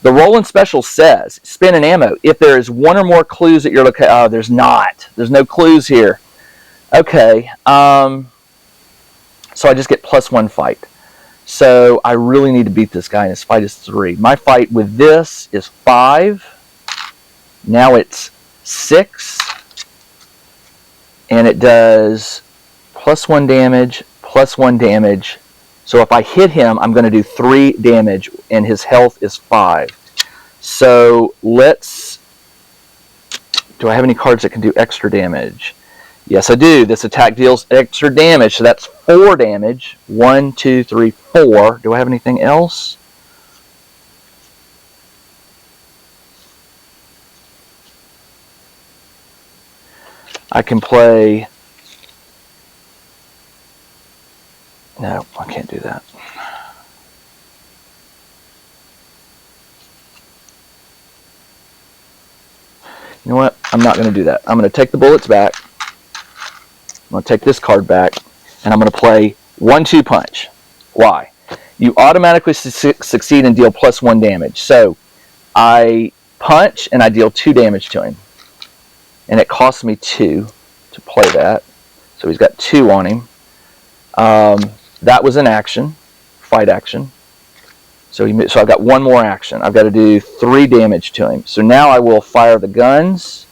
The Roland Special says, spin an ammo. If there is 1 or more clues that you're looking at, oh, there's not. There's no clues here. Okay. So I just get +1 fight. So I really need to beat this guy, and his fight is 3. My fight with this is 5. Now it's 6. And it does +1 damage, +1 damage. So if I hit him, I'm going to do 3 damage, and his health is 5. So let's... Do I have any cards that can do extra damage? Yes, I do. This attack deals extra damage, so that's 4 damage. 1, 2, 3, 4. Do I have anything else? I can play... No, I can't do that. You know what? I'm not going to do that. I'm going to take the bullets back. I'm going to take this card back, and I'm going to play 1-2 punch. Why? You automatically succeed and deal +1 damage. So I punch, and I deal 2 damage to him. And it costs me 2 to play that. So he's got 2 on him. That was an action, fight action. So I've got 1 more action. I've got to do 3 damage to him. So now I will fire the guns,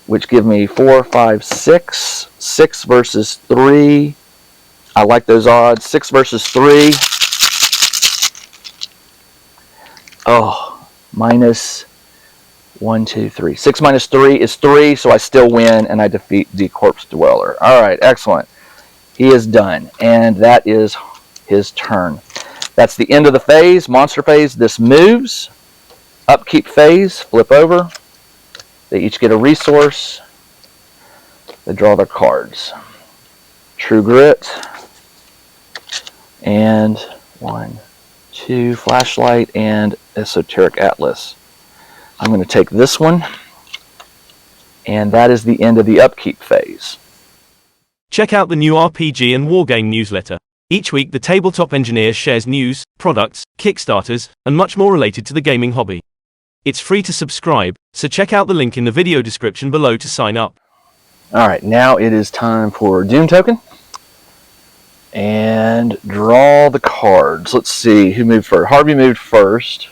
which give me 4, 5, 6. 6 versus 3. I like those odds. 6 versus 3. Oh, minus 1, 2, 3. 6 minus 3 is 3, so I still win, and I defeat the Corpse Dweller. All right, excellent. He is done, and that is his turn. That's the end of the phase, monster phase. This moves. Upkeep phase, flip over. They each get a resource. They draw their cards. True Grit. And 1, 2, Flashlight, and Esoteric Atlas. I'm going to take this one. And that is the end of the upkeep phase. Check out the new RPG and Wargame newsletter. Each week the Tabletop Engineer shares news, products, Kickstarters, and much more related to the gaming hobby. It's free to subscribe, so check out the link in the video description below to sign up. Alright, now it is time for Doom Token. And draw the cards. Let's see, who moved first? Harvey moved first.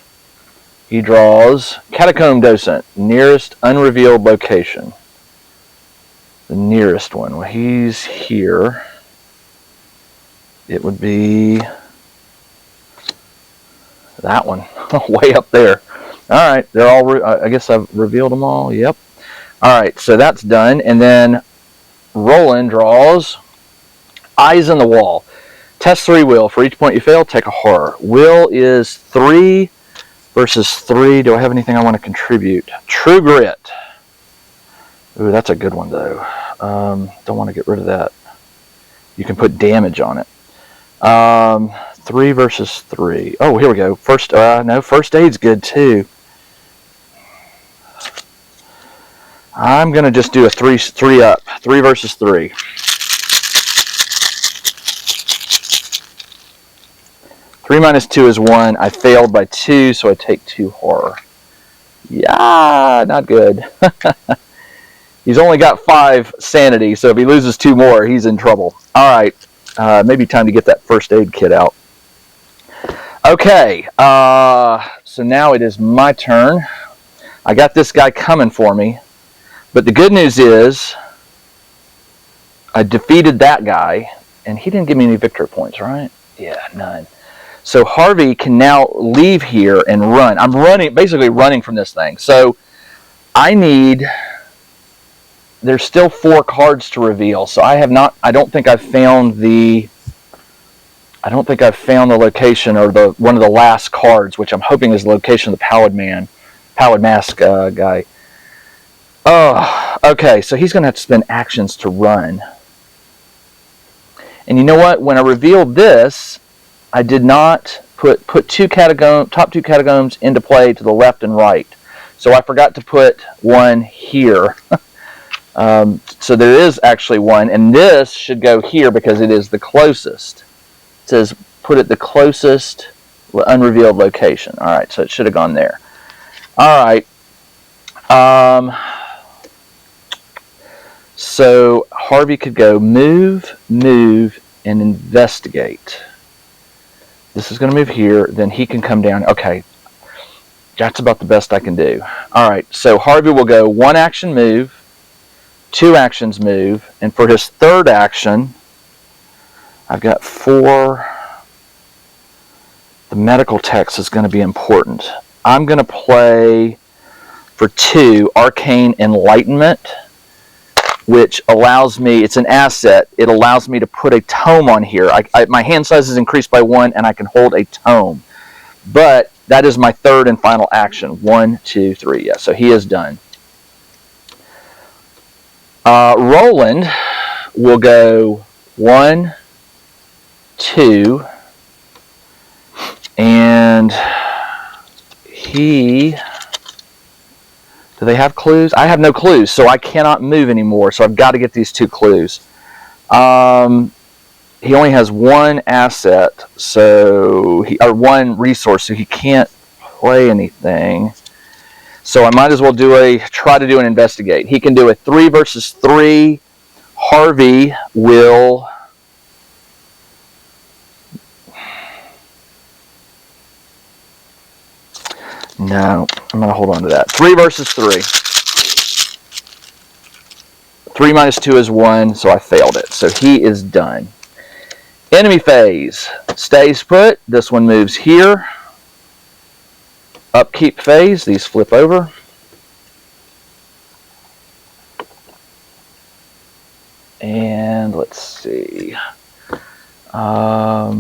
He draws Catacomb Docent, nearest unrevealed location. The nearest one. Well, he's here. It would be that one, way up there. All right, they're all. I guess I've revealed them all. Yep. All right, so that's done, and then Roland draws Eyes in the Wall. Test 3 will. For each point you fail, take a horror. Will is 3 versus 3. Do I have anything I want to contribute? True Grit. Ooh, that's a good one though. Don't want to get rid of that. You can put damage on it. 3 versus 3. Oh, here we go. First, no, first aid's good too. I'm gonna just do a 3 up. 3 versus 3. 3 minus 2 is 1. I failed by 2, so I take 2 horror. Yeah, not good. He's only got 5 sanity, so if he loses 2 more, he's in trouble. All right, maybe time to get that first aid kit out. Okay, so now it is my turn. I got this guy coming for me, but the good news is I defeated that guy, and he didn't give me any victory points, right? Yeah, none. So Harvey can now leave here and run. I'm running, basically running from this thing. So I need, there's still 4 cards to reveal. So I don't think I've found the location or one of the last cards, which I'm hoping is the location of the Pallid Mask guy. Oh, okay. So he's going to have to spend actions to run. And you know what? When I revealed this, I did not put top 2 catacombs into play to the left and right. So I forgot to put one here. So there is actually one, and this should go here because it is the closest. It says put it the closest unrevealed location. All right, so it should have gone there. All right. So Harvey could go move, and investigate. This is going to move here. Then he can come down. Okay. That's about the best I can do. All right. So Harvey will go 1 action move, 2 actions move, and for his 3rd action, I've got 4. The medical text is going to be important. I'm going to play for 2 Arcane Enlightenment, which allows me, it's an asset, it allows me to put a tome on here. My hand size is increased by 1, and I can hold a tome. But that is my 3rd and final action. 1, 2, 3. Yeah, so he is done. Roland will go 1, 2, and he... Do they have clues? I have no clues, so I cannot move anymore. So I've got to get these 2 clues. He only has 1 asset, or 1 resource, so he can't play anything. So I might as well try to do an investigate. He can do a 3 versus 3. Harvey will... No, I'm going to hold on to that. 3 versus 3. 3 minus 2 is 1, so I failed it. So he is done. Enemy phase. Stays put. This one moves here. Upkeep phase. These flip over. And let's see. A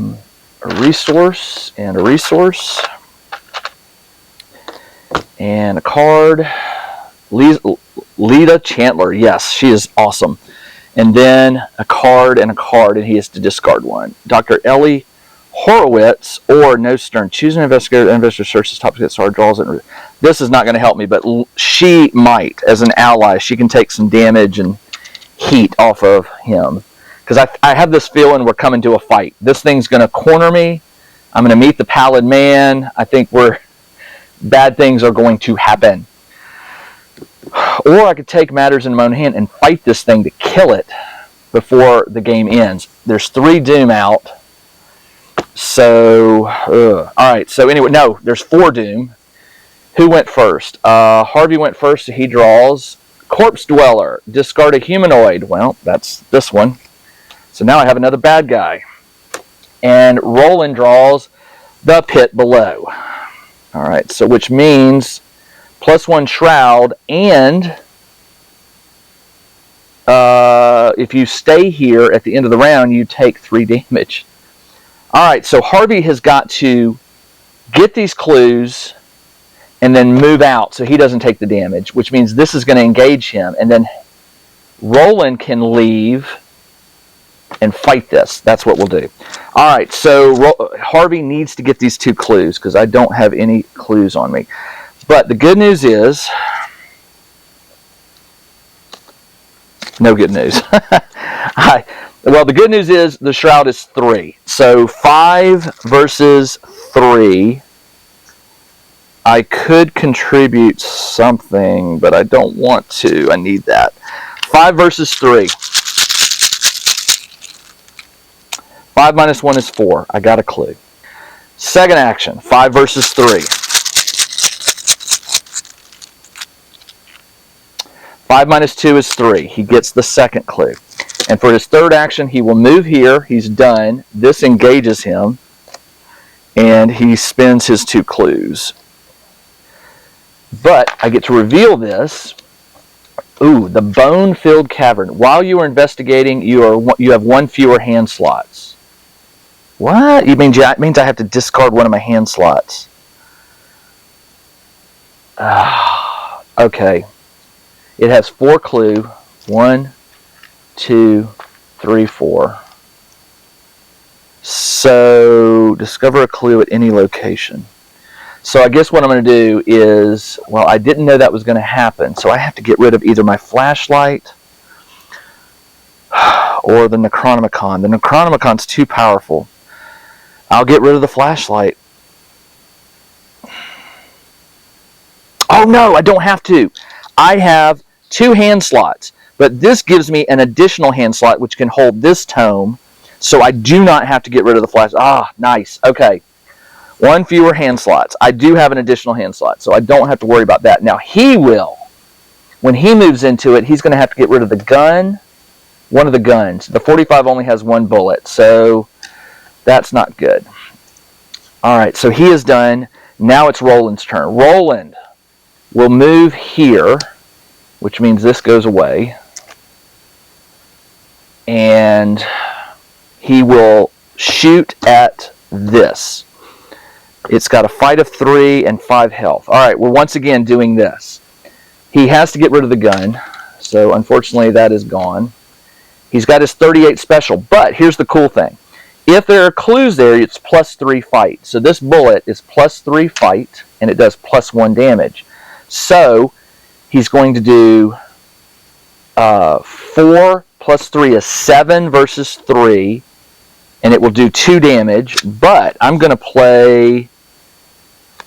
resource and a resource. And a card. Lita Chandler. Yes, she is awesome. And then a card, and he has to discard 1. Dr. Ellie Horowitz or No Stern. Choose an investigator. The investigator searches top ticket star, draws it. This is not going to help me, but she might, as an ally, she can take some damage and heat off of him. Because I have this feeling we're coming to a fight. This thing's going to corner me. I'm going to meet the Pallid Man. I think bad things are going to happen. Or I could take matters in my own hand and fight this thing to kill it before the game ends. There's 3 Doom out. So, alright, so anyway, no, there's 4 Doom. Who went first? Harvey went first, so he draws. Corpse Dweller, discard a humanoid. Well, that's this one. So now I have another bad guy. And Roland draws the pit below. Alright, so which means +1 Shroud, and if you stay here at the end of the round, you take 3 damage. Alright, so Harvey has got to get these clues and then move out so he doesn't take the damage, which means this is going to engage him. And then Roland can leave and fight this. That's what we'll do. Alright, so Harvey needs to get these 2 clues because I don't have any clues on me. But the good news is, no good news. Well, the good news is the shroud is 3. So 5 versus 3. I could contribute something, but I don't want to. I need that. 5 versus 3. 5 minus 1 is 4. I got a clue. Second action, 5 versus 3. 5 minus 2 is 3. He gets the second clue. And for his third action, he will move here. He's done. This engages him. And he spends his 2 clues. But I get to reveal this. Ooh, the bone-filled cavern. While you are investigating, you have 1 fewer hand slots. What? It means I have to discard one of my hand slots. Okay. It has 4 clue. 1, 2, 3, 4. So, discover a clue at any location. So I guess what I'm going to do is, well, I didn't know that was going to happen, so I have to get rid of either my flashlight or the Necronomicon. The Necronomicon's too powerful. I'll get rid of the flashlight. Oh no, I don't have to. I have 2 hand slots, but this gives me an additional hand slot which can hold this tome, so I do not have to get rid of the flashlight. Ah, nice. Okay. 1 fewer hand slots. I do have an additional hand slot, so I don't have to worry about that. Now, he will. When he moves into it, he's going to have to get rid of the gun, one of the guns. The 45 only has 1 bullet, so that's not good. All right, so he is done. Now it's Roland's turn. Roland will move here, which means this goes away. And he will shoot at this. It's got a fight of 3 and 5 health. All right, we're once again doing this. He has to get rid of the gun, so unfortunately that is gone. He's got his 38 special, but here's the cool thing. If there are clues there, it's +3 fight. So this bullet is +3 fight, and it does +1 damage. So he's going to do 4 plus 3 is 7 versus 3, and it will do 2 damage, but I'm going to play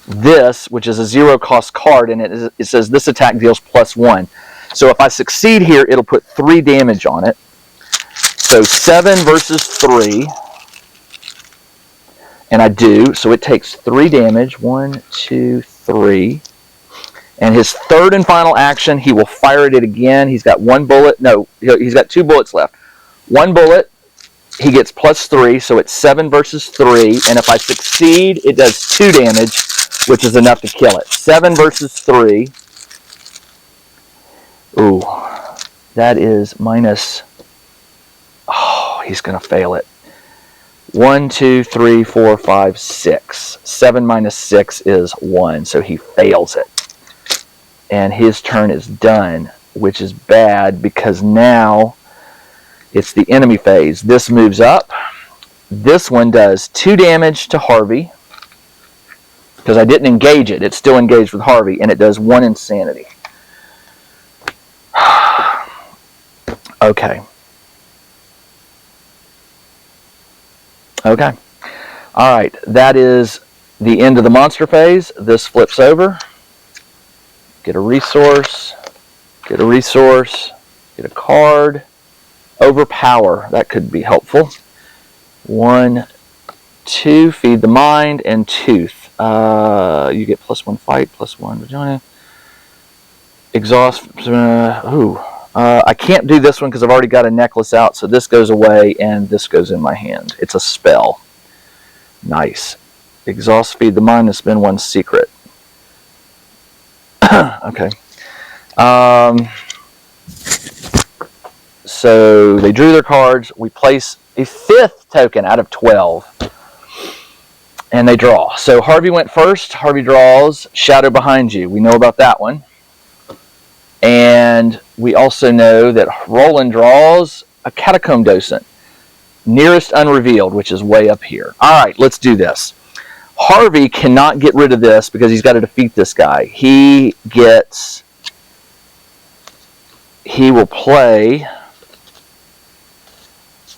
this, which is a 0-cost card, and it says this attack deals +1. So if I succeed here, it'll put 3 damage on it. So 7 versus 3, and I do, so it takes 3 damage. 1, 2, 3. And his third and final action, he will fire at it again. He's got 1 bullet. No, he's got 2 bullets left. 1 bullet, he gets +3, so it's 7 versus 3. And if I succeed, it does 2 damage, which is enough to kill it. 7 versus 3. Ooh, that is minus... Oh, he's going to fail it. 1, 2, 3, 4, 5, 6. 7 minus 6 is 1, so he fails it. And his turn is done, which is bad because now it's the enemy phase. This moves up. This one does 2 damage to Harvey because I didn't engage it. It's still engaged with Harvey, and it does 1 insanity. Okay. Okay. All right. That is the end of the monster phase. This flips over. Get a resource. Get a resource. Get a card. Overpower. That could be helpful. 1, 2. Feed the mind and tooth. You get +1 fight, +1 vagina. Exhaust. I can't do this one because I've already got a necklace out, so this goes away and this goes in my hand. It's a spell. Nice. Exhaust, feed the mind, and spend 1 secret. Okay. So they drew their cards. We place a 5th token out of 12. And they draw. So Harvey went first. Harvey draws Shadow Behind You. We know about that one. And we also know that Roland draws a Catacomb Docent. Nearest Unrevealed, which is way up here. All right, let's do this. Harvey cannot get rid of this because he's got to defeat this guy. He will play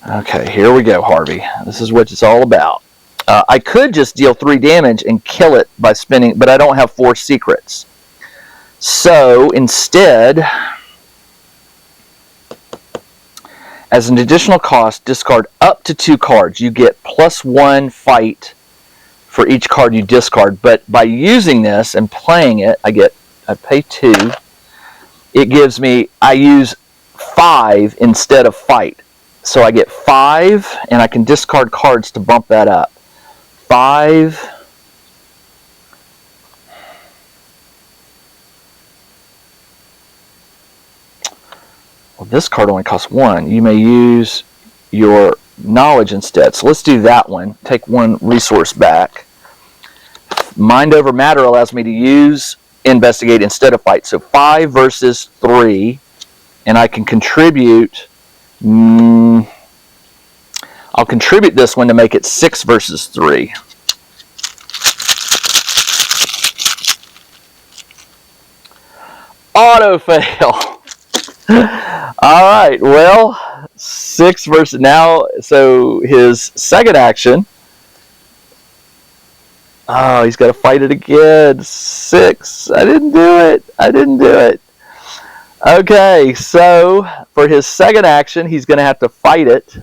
Okay, here we go, Harvey. This is what it's all about. I could just deal 3 damage and kill it by spinning, but I don't have 4 secrets. So instead, as an additional cost, discard up to 2 cards. You get +1 fight for each card you discard. But by using this and playing it, I pay 2. It gives me, I use 5 instead of fight. So I get 5, and I can discard cards to bump that up. 5. Well, this card only costs 1. You may use your knowledge instead. So let's do that one. Take 1 resource back. Mind over matter allows me to use investigate instead of fight. So 5 versus 3, and I can contribute. I'll contribute this one to make it 6 versus 3. Auto fail. All right, well, 6 versus now. So his second action. Oh, he's got to fight it again. 6. I didn't do it. Okay, so for his second action, he's going to have to fight it.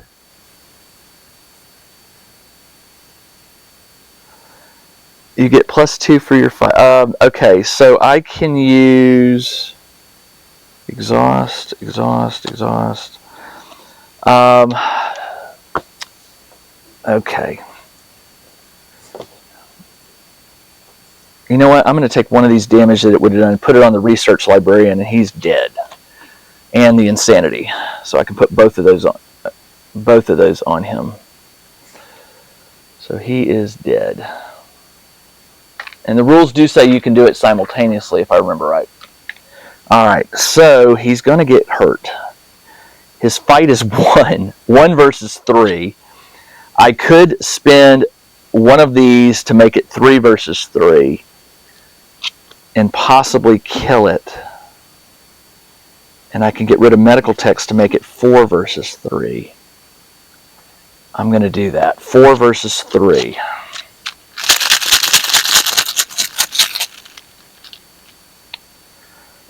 You get +2 for your fight. Okay, so I can use exhaust. Okay. You know what? I'm going to take one of these damage that it would have done and put it on the research librarian, and he's dead. And the insanity. So I can put both of those on him. So he is dead. And the rules do say you can do it simultaneously, if I remember right. Alright, so he's going to get hurt. His fight is 1. 1 versus 3. I could spend one of these to make it 3 versus 3. And possibly kill it. And I can get rid of medical text to make it 4 versus 3. I'm going to do that. 4 versus 3.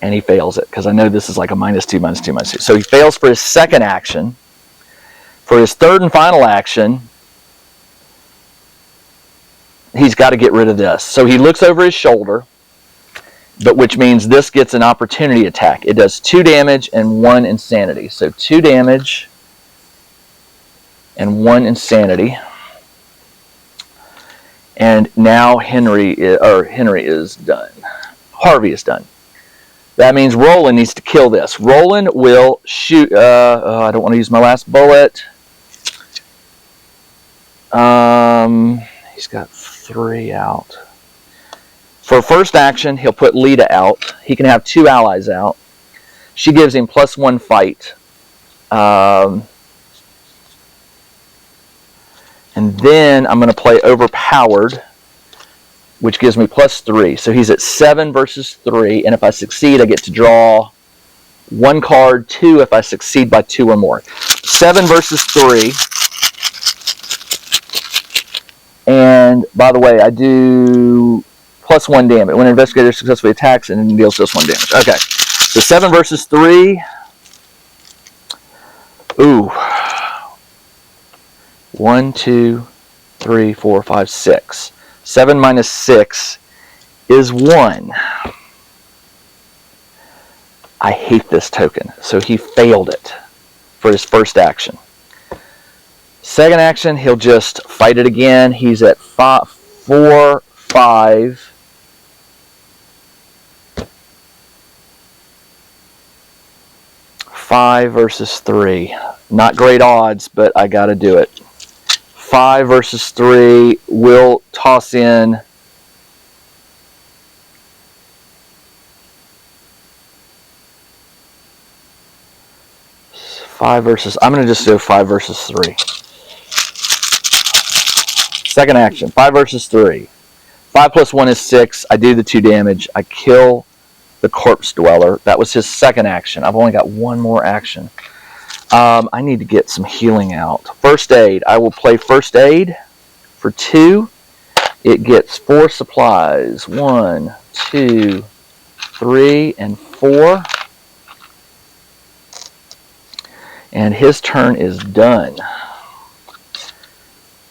And he fails it, because I know this is like a -2, -2, -2. So he fails for his second action. For his third and final action, he's got to get rid of this. So he looks over his shoulder, but which means this gets an opportunity attack. It does 2 damage and 1 insanity. So 2 damage and 1 insanity. And now Henry is done. Harvey is done. That means Roland needs to kill this. Roland will shoot. I don't want to use my last bullet. He's got 3 out. For first action, he'll put Lita out. He can have 2 allies out. She gives him +1 fight. And then I'm going to play Overpowered, which gives me +3. So he's at 7 versus 3. And if I succeed, I get to draw 1 card, 2 if I succeed by 2 or more. 7 versus 3. And by the way, I do +1 damage. When an investigator successfully attacks and deals just 1 damage. Okay. So 7 versus 3. Ooh. 1, 2, 3, 4, 5, 6. 7 minus 6 is 1. I hate this token. So he failed it for his first action. Second action, he'll just fight it again. He's at 4, 5. Five versus 3. Not great odds, but I got to do it. 5 versus 3. We'll toss in 5 versus. I'm going to just do 5 versus 3. Second action. 5 versus 3. 5 plus 1 is 6. I do the 2 damage. I kill the Corpse Dweller. That was his second action. I've only got 1 more action. I need to get some healing out. First aid. I will play first aid for 2. It gets 4 supplies. 1, 2, 3, and 4. And his turn is done.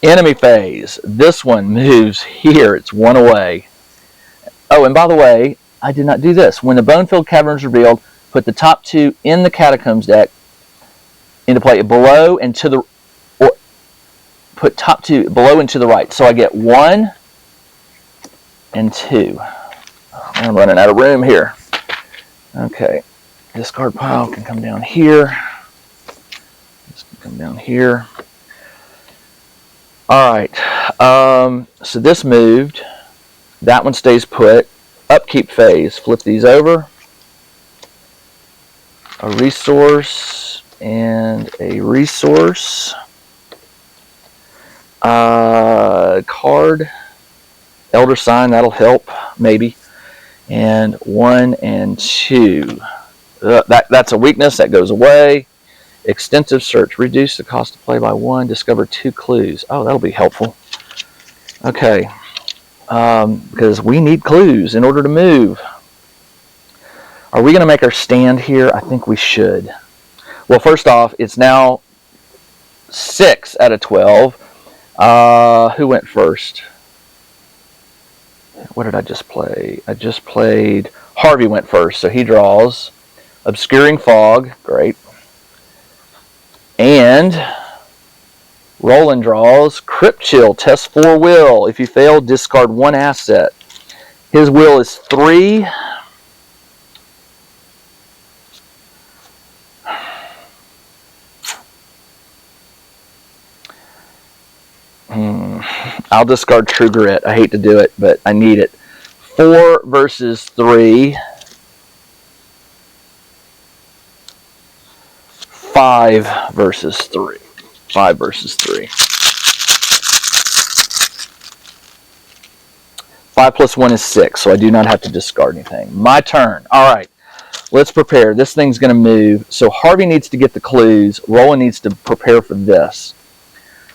Enemy phase. This one moves here. It's 1 away. Oh, and by the way, I did not do this. When the bone-filled cavern is revealed, put the top 2 in the catacombs deck into play below and to the, or put top 2 below and to the right. So I get 1 and 2. Oh, I'm running out of room here. Okay, discard pile can come down here. This can come down here. All right. So this moved. That one stays put. Upkeep phase. Flip these over. A resource and a resource. Card. Elder Sign. That'll help maybe. And 1 and 2. That's a weakness. That goes away. Extensive search. Reduce the cost to play by 1. Discover 2 clues. Oh, that'll be helpful. Okay. Because we need clues in order to move. Are we going to make our stand here? I think we should. Well, first off, it's now 6 out of 12. Who went first? What did I just play? I just played... Harvey went first, so he draws. Obscuring Fog. Great. And Roland draws Crypt Chill, test 4 will. If you fail, discard 1 asset. His will is 3. I'll discard True Grit. I hate to do it, but I need it. 4 versus 3. 5 versus 3. 5 versus 3. 5 plus 1 is 6, so I do not have to discard anything. My turn. All right. Let's prepare. This thing's going to move. So Harvey needs to get the clues. Roland needs to prepare for this.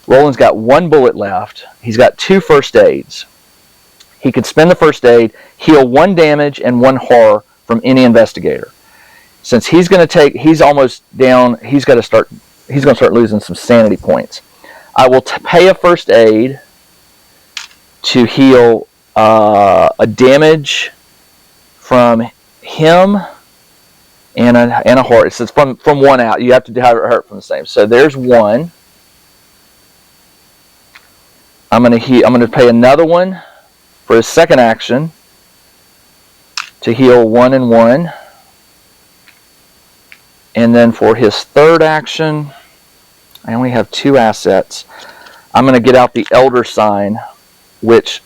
Roland's got 1 bullet left. He's got 2 first aids. He could spend the first aid, heal 1 damage and 1 horror from any investigator. Since he's going to take, he's almost down, he's going to start losing some sanity points. I will pay a first aid to heal a damage from him and a horror. It says from 1 out. You have to have it hurt from the same. So there's 1. I'm going to pay another one for his second action to heal 1 and 1. And then for his third action, I only have 2 assets. I'm going to get out the Elder Sign, which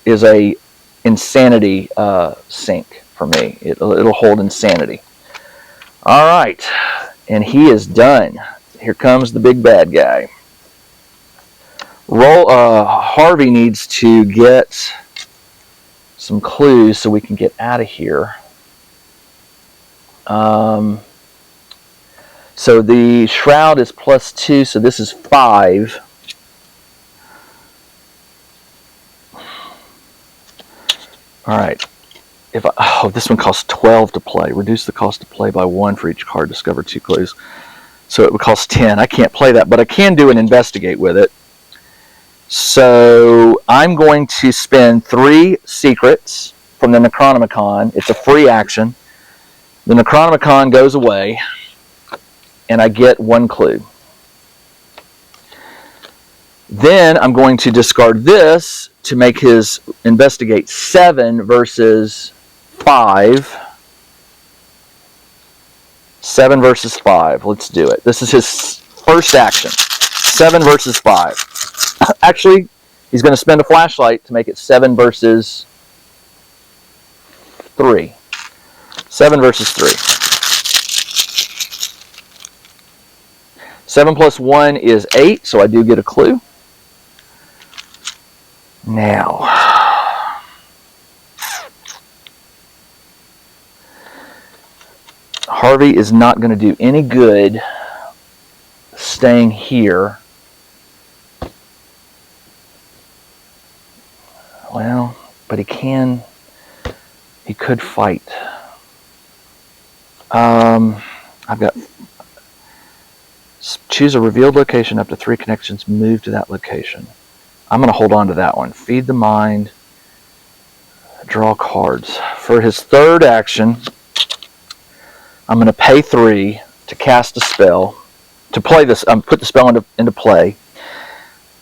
is a insanity sink for me. It'll hold insanity. All right, and he is done. Here comes the big bad guy. Harvey needs to get some clues so we can get out of here. So the shroud is +2, so this is 5. All right. This one costs 12 to play. Reduce the cost to play by 1 for each card. Discover 2 clues. So it would cost 10. I can't play that, but I can do an investigate with it. So I'm going to spend 3 secrets from the Necronomicon. It's a free action. The Necronomicon goes away, and I get 1 clue. Then I'm going to discard this to make his investigate 7 versus 5. 7 versus 5. Let's do it. This is his first action. 7 versus 5. Actually, he's going to spend a flashlight to make it 7 versus 3. 7 versus 3. 7 plus 1 is 8, so I do get a clue. Now, Harvey is not going to do any good staying here. Well, but he could fight. I've got choose a revealed location, up to 3 connections, move to that location. I'm going to hold on to that one. Feed the mind, draw cards. For his third action, I'm going to pay 3 to cast a spell, to play this, put the spell into play.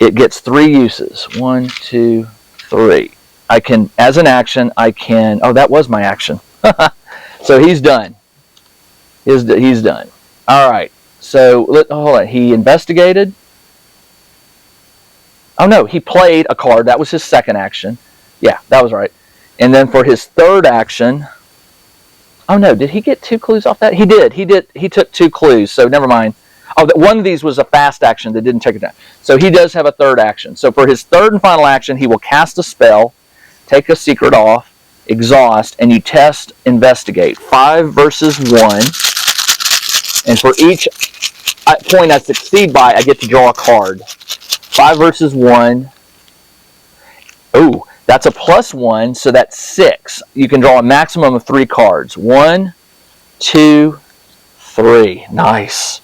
It gets 3 uses. 1, 2, 3. I can, as an action, oh, that was my action. So he's done. He's done. All right. So, hold on. He investigated. Oh, no. He played a card. That was his second action. Yeah, that was right. And then for his third action, oh, no. Did he get 2 clues off that? He did. He took 2 clues. So, never mind. Oh, one of these was a fast action that didn't take it down. So, he does have a third action. So, for his third and final action, he will cast a spell, take a secret off, exhaust, and you test investigate. 5 versus 1. And for each point I succeed by, I get to draw a card. 5 versus 1. Ooh, that's a +1, so that's 6. You can draw a maximum of 3 cards. 1, 2, 3. Nice.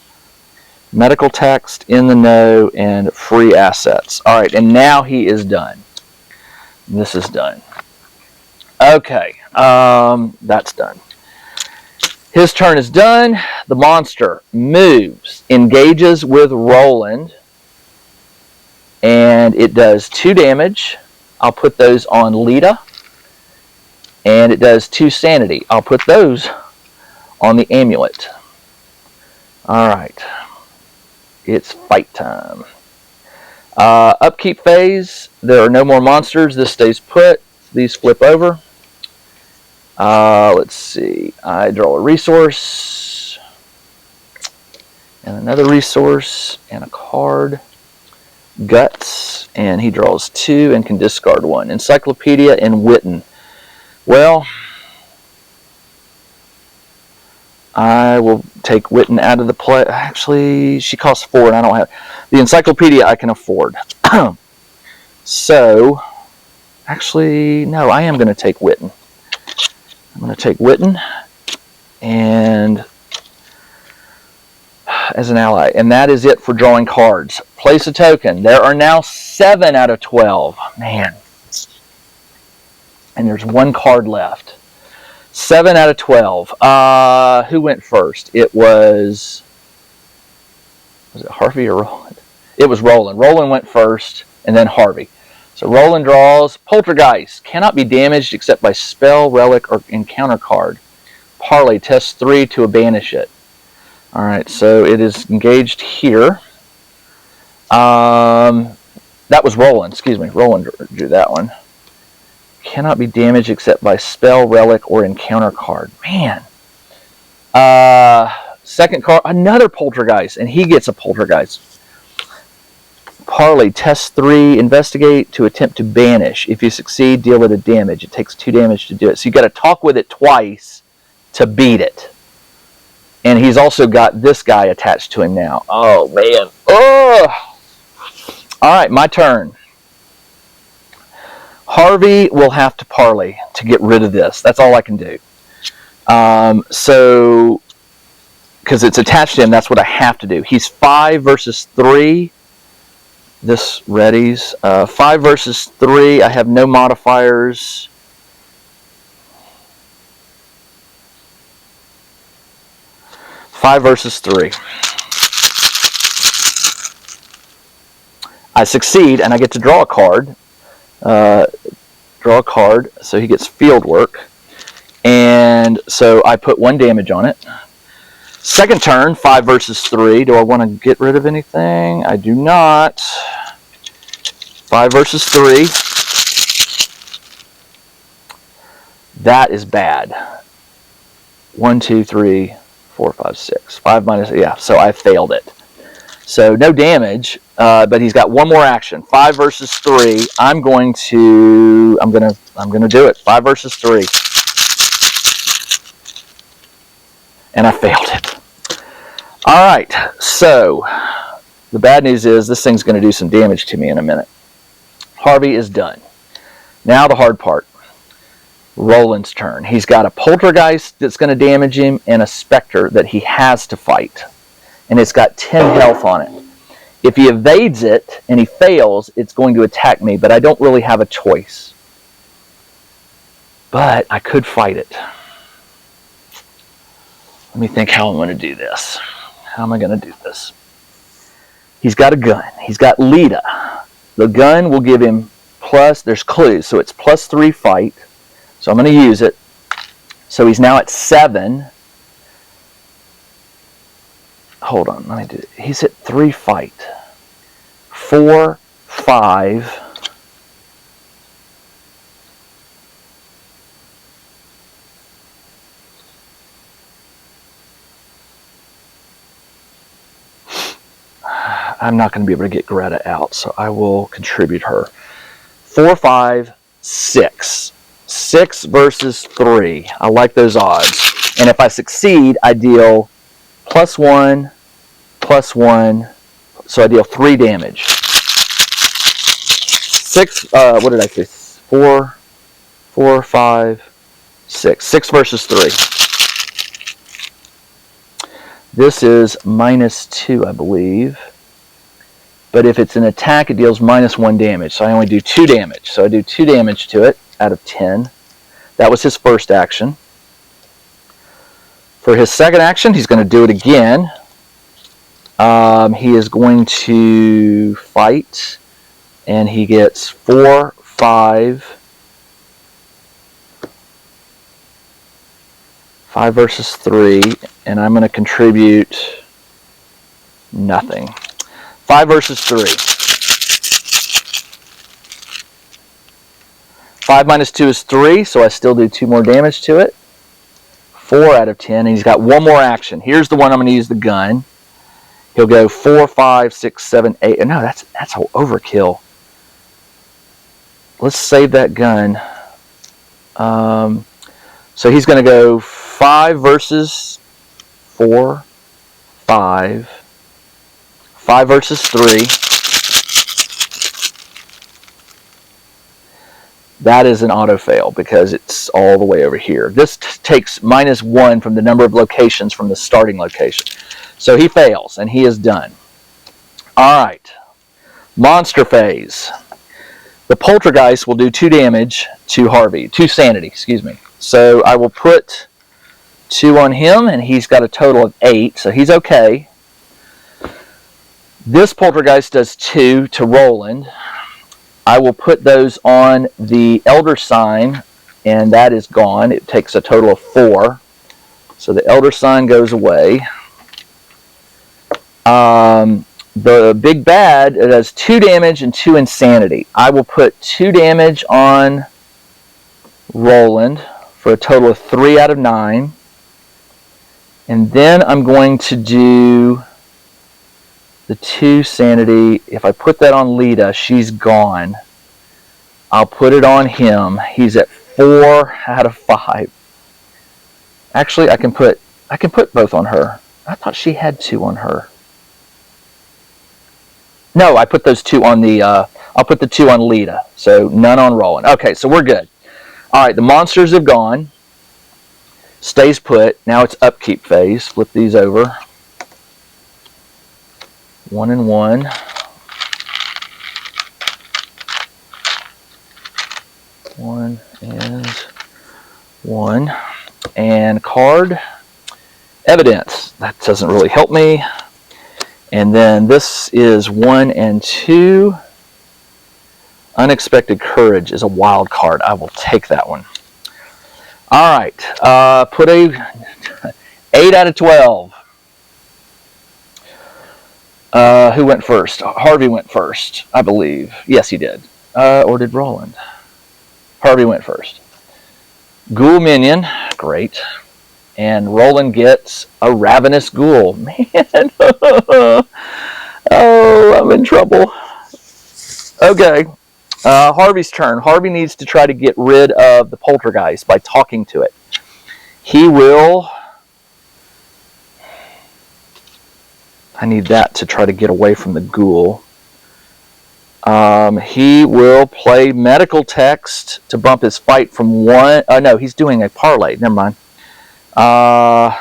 Medical text, in the know, and free assets. All right, and now he is done. This is done. Okay, that's done. His turn is done. The monster moves, engages with Roland, and it does 2 damage. I'll put those on Lita, and it does 2 sanity. I'll put those on the amulet. All right, it's fight time. Upkeep phase, there are no more monsters. This stays put. These flip over. Let's see. I draw a resource, and another resource, and a card. Guts, and he draws 2 and can discard 1. Encyclopedia and Witten. Well, I will take Witten out of the play. Actually, she costs 4, and I don't have the Encyclopedia. I can afford. So, actually, no, I am going to take Witten. I'm going to take Witten and as an ally, and that is it for drawing cards. Place a token. There are now 7 out of 12. Man. And there's 1 card left. 7 out of 12. Who went first? Was it Harvey or Roland? It was Roland. Roland went first, and then Harvey. So Roland draws Poltergeist. Cannot be damaged except by spell, relic, or encounter card. Parley, test 3 to banish it. Alright, so it is engaged here. That was Roland. Excuse me. Roland drew that one. Cannot be damaged except by spell, relic, or encounter card. Man. Second card, another Poltergeist, and he gets a Poltergeist. Parley, test 3, investigate to attempt to banish. If you succeed, deal it a damage. It takes 2 damage to do it. So you got to talk with it twice to beat it. And he's also got this guy attached to him now. Oh, man. Oh! Alright, my turn. Harvey will have to parley to get rid of this. That's all I can do. So, because it's attached to him, that's what I have to do. He's 5 versus 3. This readies. 5 versus 3. I have no modifiers. Five versus 3. I succeed, and I get to draw a card. Draw a card, so he gets field work. And so I put 1 damage on it. Second turn, 5 versus 3. Do I want to get rid of anything? I do not. 5 versus 3. That is bad. 1, 2, 3, 4, 5, 6. 5 minus, yeah, so I failed it. So no damage, but he's got 1 more action. 5 versus 3. I'm gonna do it. 5 versus 3. And I failed it. All right, so The bad news is this thing's going to do some damage to me in a minute. Harvey is done. Now the hard part. Roland's turn. He's got a poltergeist that's going to damage him and a specter that he has to fight. And it's got 10 health on it. If he evades it and he fails, it's going to attack me, but I don't really have a choice. But I could fight it. Let me think how I'm going to do this. How am I going to do this? He's got a gun. He's got Lita. The gun will give him plus, there's clues, so it's +3 fight. So I'm going to use it. So he's now at 7. Hold on, let me do it. He's at 3 fight. 4, 5. I'm not going to be able to get Greta out, so I will contribute her. 4, 5, 6. 6 versus 3. I like those odds. And if I succeed, I deal +1, +1. So I deal 3 damage. 6, what did I say? 4, 5, 6. 6 versus 3. This is -2, I believe. But if it's an attack, it deals -1 damage. So I only do 2 damage. So I do 2 damage to it out of 10. That was his first action. For his second action, he's going to do it again. He is going to fight. And he gets 4, 5. 5 versus 3. And I'm going to contribute nothing. 5 versus 3. 5 minus 2 is 3, so I still do 2 more damage to it. 4 out of 10, and he's got one more action. Here's the one I'm going to use the gun. He'll go 4, 5, 6, 7, 8. No, that's an overkill. Let's save that gun. So he's going to go 5 versus 4, 5. 5 versus 3. That is an auto fail because it's all the way over here. This takes -1 from the number of locations from the starting location. So he fails and he is done. Alright. Monster phase. The poltergeist will do 2 damage to Harvey. 2 sanity, excuse me. So I will put 2 on him and he's got a total of 8. So he's okay. This poltergeist does 2 to Roland. I will put those on the elder sign, and that is gone. It takes a total of 4. So the elder sign goes away. The big bad, it does 2 damage and 2 insanity. I will put 2 damage on Roland for a total of 3 out of 9. And then I'm going to do the 2 sanity. If I put that on Lita, she's gone. I'll put it on him. He's at 4 out of 5. Actually, I can put both on her. I thought she had 2 on her. No, I put those 2 on the. I'll put the 2 on Lita. So none on Roland. Okay, so we're good. All right, the monsters have gone. Stays put. Now it's upkeep phase. Flip these over. 1 and 1. 1 and 1. And card. Evidence. That doesn't really help me. And then this is 1 and 2. Unexpected courage is a wild card. I will take that one. All right. Put a 8 out of 12. Who went first? Harvey went first, I believe. Yes, he did. Or did Roland? Harvey went first. Ghoul minion. Great. And Roland gets a ravenous ghoul. Man. Oh, I'm in trouble. Okay. Harvey's turn. Harvey needs to try to get rid of the poltergeist by talking to it. He will I need that to try to get away from the ghoul. He will play medical text to bump his fight from 1. Oh no, he's doing a parlay. Never mind. 5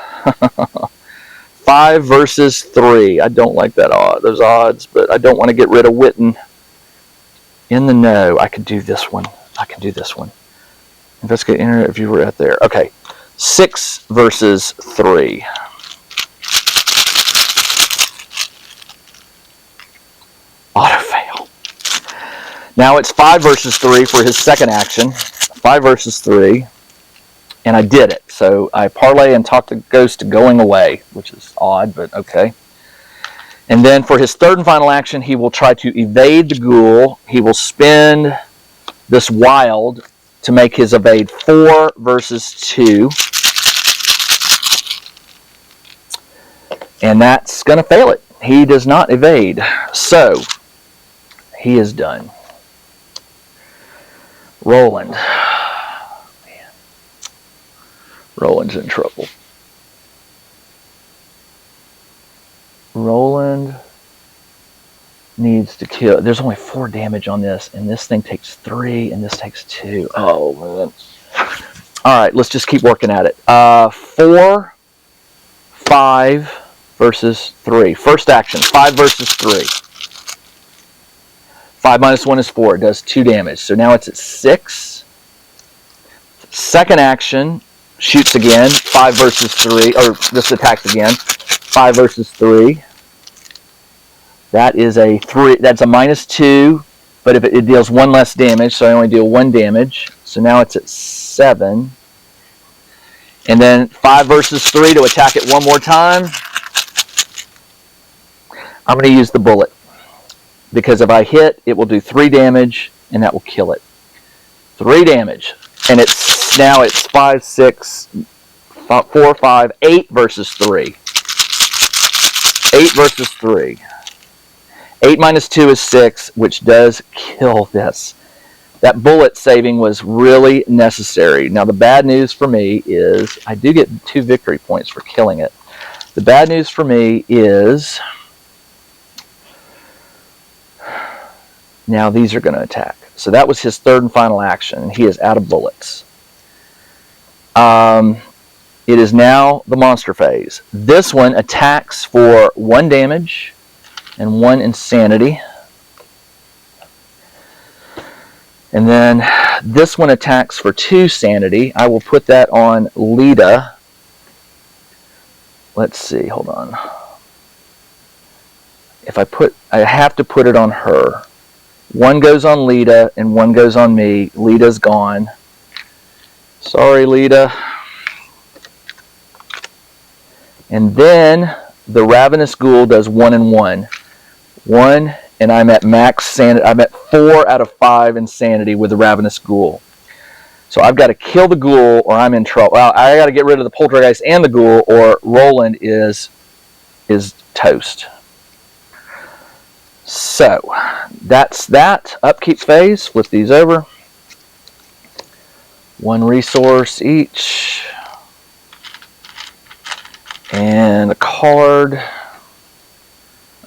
versus 3. I don't like those odds, but I don't want to get rid of Witten. In the know. I could do this one. Investigate internet if you were out there. Okay. 6 versus 3. Auto fail. Now it's 5 versus 3 for his second action. 5 versus 3. And I did it. So I parlay and talk the ghost to going away, which is odd, but okay. And then for his third and final action, he will try to evade the ghoul. He will spend this wild to make his evade 4 versus 2. And that's going to fail it. He does not evade. So he is done. Roland. Man. Roland's in trouble. Roland needs to kill. There's only 4 damage on this, and this thing takes 3, and this takes 2. Oh, man. All right, let's just keep working at it. 4, 5 versus 3. First action, 5 versus 3. 5 minus 1 is 4. It does 2 damage. So now it's at 6. Second action, shoots again. 5 versus 3. Or this attacks again. 5 versus 3. That is a 3. That's a minus 2. But if it deals 1 less damage, so I only deal 1 damage. So now it's at 7. And then 5 versus 3 to attack it one more time. I'm going to use the bullet. Because if I hit, it will do 3 damage, and that will kill it. 3 damage. And now it's 5, 6, 4, 5, 8 versus 3. 8 versus 3. 8 minus 2 is 6, which does kill this. That bullet saving was really necessary. Now the bad news for me is I do get 2 victory points for killing it. The bad news for me is now these are going to attack. So that was his third and final action, and he is out of bullets. It is now the monster phase. This one attacks for 1 damage and 1 insanity. And then this one attacks for 2 sanity. I will put that on Lita. Let's see, hold on. I have to put it on her. 1 goes on Lita and 1 goes on me. Lita's gone. Sorry, Lita. And then the Ravenous Ghoul does 1 and 1. 1, and I'm at max sanity. I'm at 4 out of 5 insanity with the Ravenous Ghoul. So I've got to kill the ghoul or I'm in trouble. Well, I got to get rid of the poltergeist and the ghoul or Roland is toast. So that's that. Upkeep phase. Flip these over. 1 resource each. And a card.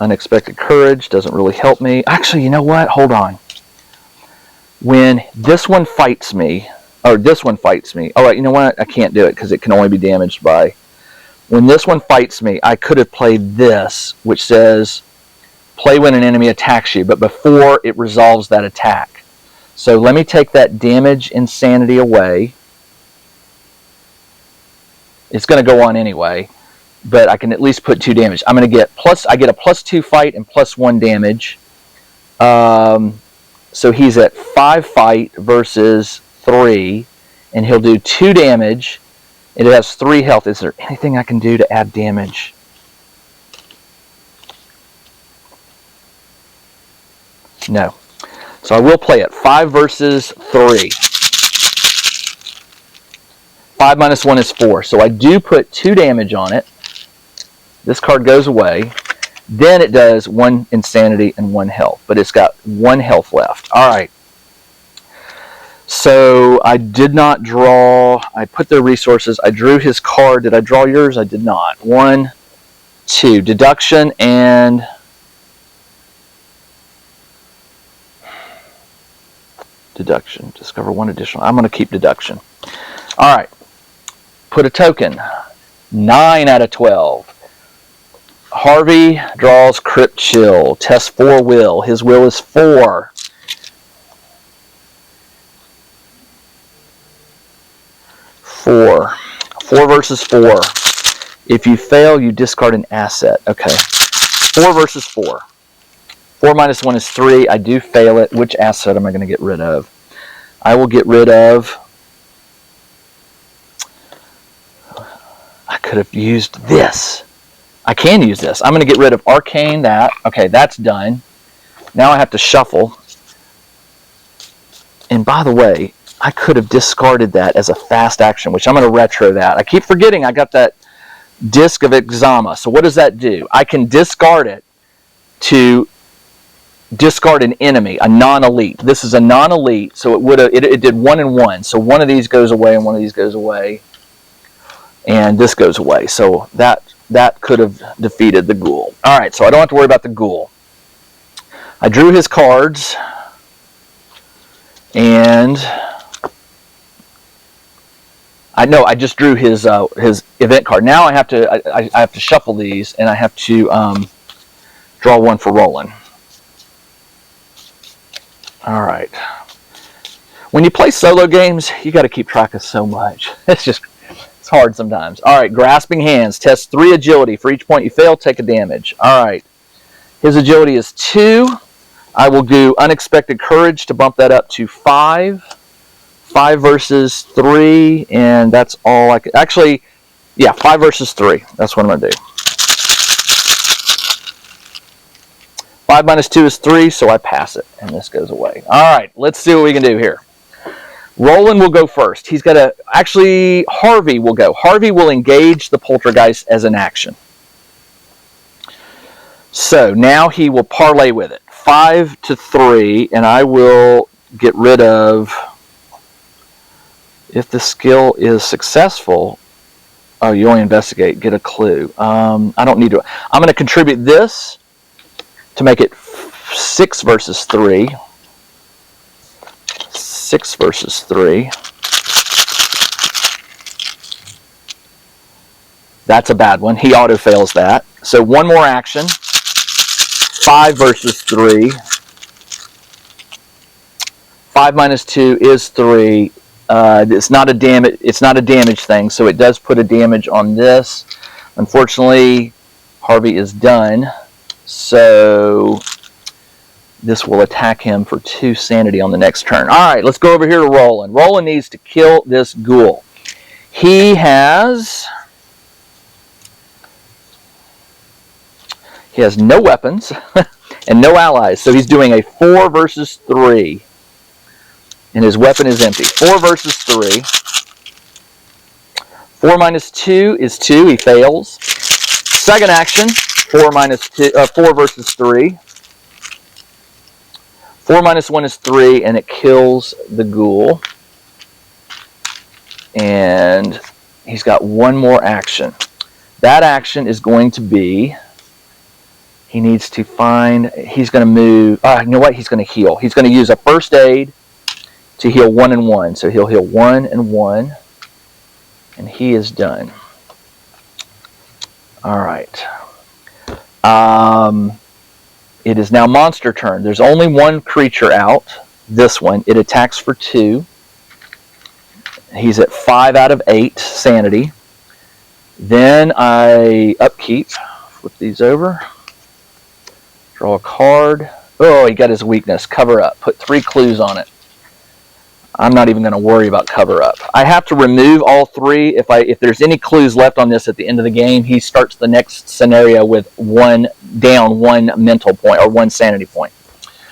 Unexpected Courage doesn't really help me. Actually, you know what? Hold on. When this one fights me, or this one fights me. All right, you know what? I can't do it because it can only be damaged by. When this one fights me, I could have played this, which says play when an enemy attacks you, but before it resolves that attack. So let me take that damage insanity away. It's going to go on anyway, but I can at least put 2 damage. I'm going to get I get a +2 fight and +1 damage. So he's at 5 fight versus 3, and he'll do 2 damage. It has 3 health. Is there anything I can do to add damage? No. So I will play it. 5 versus 3. 5 minus 1 is 4. So I do put 2 damage on it. This card goes away. Then it does 1 insanity and 1 health. But it's got 1 health left. All right. So I did not draw. I put their resources. I drew his card. Did I draw yours? I did not. 1, 2. Deduction and deduction. Discover 1 additional. I'm going to keep deduction. All right. Put a token. 9 out of 12. Harvey draws Crypt Chill. Test 4 will. His will is 4. 4 versus 4. If you fail, you discard an asset. Okay. 4 versus 4. 4 minus 1 is 3. I do fail it. Which asset am I going to get rid of? I will get rid of... I could have used this. I can use this. I'm going to get rid of Arcane, that. Okay, that's done. Now I have to shuffle. And by the way, I could have discarded that as a fast action, which I'm going to retro that. I keep forgetting I got that Disc of Exama. So what does that do? I can discard it to discard an enemy, a non-elite. This is a non-elite, so it did 1 and 1. So one of these goes away and one of these goes away. And this goes away. So that could have defeated the ghoul. Alright, so I don't have to worry about the ghoul. I drew his cards. And I just drew his event card. Now I have to shuffle these, and I have to draw one for Roland. All right. When you play solo games, you got to keep track of so much. It's hard sometimes. All right. Grasping Hands. Test 3 agility. For each point you fail, take a damage. All right. His agility is 2. I will do Unexpected Courage to bump that up to 5. 5 versus 3, and that's all I could... Actually, yeah, 5 versus 3. That's what I'm going to do. 5 minus 2 is 3, so I pass it, and this goes away. All right, let's see what we can do here. Roland will go first. He's got to... Actually, Harvey will go. Harvey will engage the Poltergeist as an action. So, now he will parlay with it. 5 to 3, and I will get rid of... If the skill is successful, oh, you only investigate, get a clue. I don't need to. I'm going to contribute this to make it 6 versus 3. 6 versus 3. That's a bad one. He auto-fails that. So one more action. 5 versus 3. 5 minus 2 is 3. It's not a damage thing, so it does put a damage on this. Unfortunately, Harvey is done, so this will attack him for 2 sanity on the next turn. All right, let's go over here to Roland. Roland needs to kill this ghoul. He has no weapons and no allies, so he's doing a 4 versus 3. And his weapon is empty. 4 versus 3. 4 minus 2 is 2. He fails. Second action. 4 versus 3. 4 minus 1 is 3, and it kills the ghoul. And he's got one more action. That action is going to be... He needs to find... He's going to move... you know what? He's going to heal. He's going to use a first aid to heal 1 and 1. So he'll heal 1 and 1. And he is done. Alright. It is now monster turn. There's only one creature out. This one. It attacks for 2. He's at 5 out of 8 sanity. Then I upkeep. Flip these over. Draw a card. Oh, he got his weakness. Cover up. Put 3 clues on it. I'm not even going to worry about cover up. I have to remove all 3. If there's any clues left on this at the end of the game, he starts the next scenario with 1 mental point or 1 sanity point.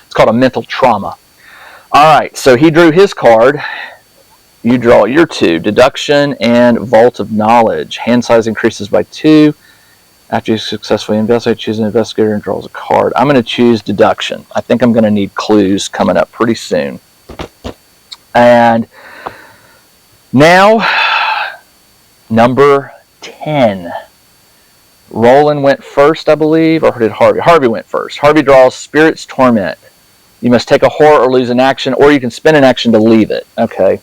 It's called a mental trauma. All right, so he drew his card. You draw your 2. Deduction and Vault of Knowledge. Hand size increases by 2. After you successfully investigate, choose an investigator and draws a card. I'm going to choose deduction. I think I'm going to need clues coming up pretty soon. And now, number 10. Roland went first, I believe, or did Harvey? Harvey went first. Harvey draws Spirit's Torment. You must take a horror or lose an action, or you can spend an action to leave it. Okay.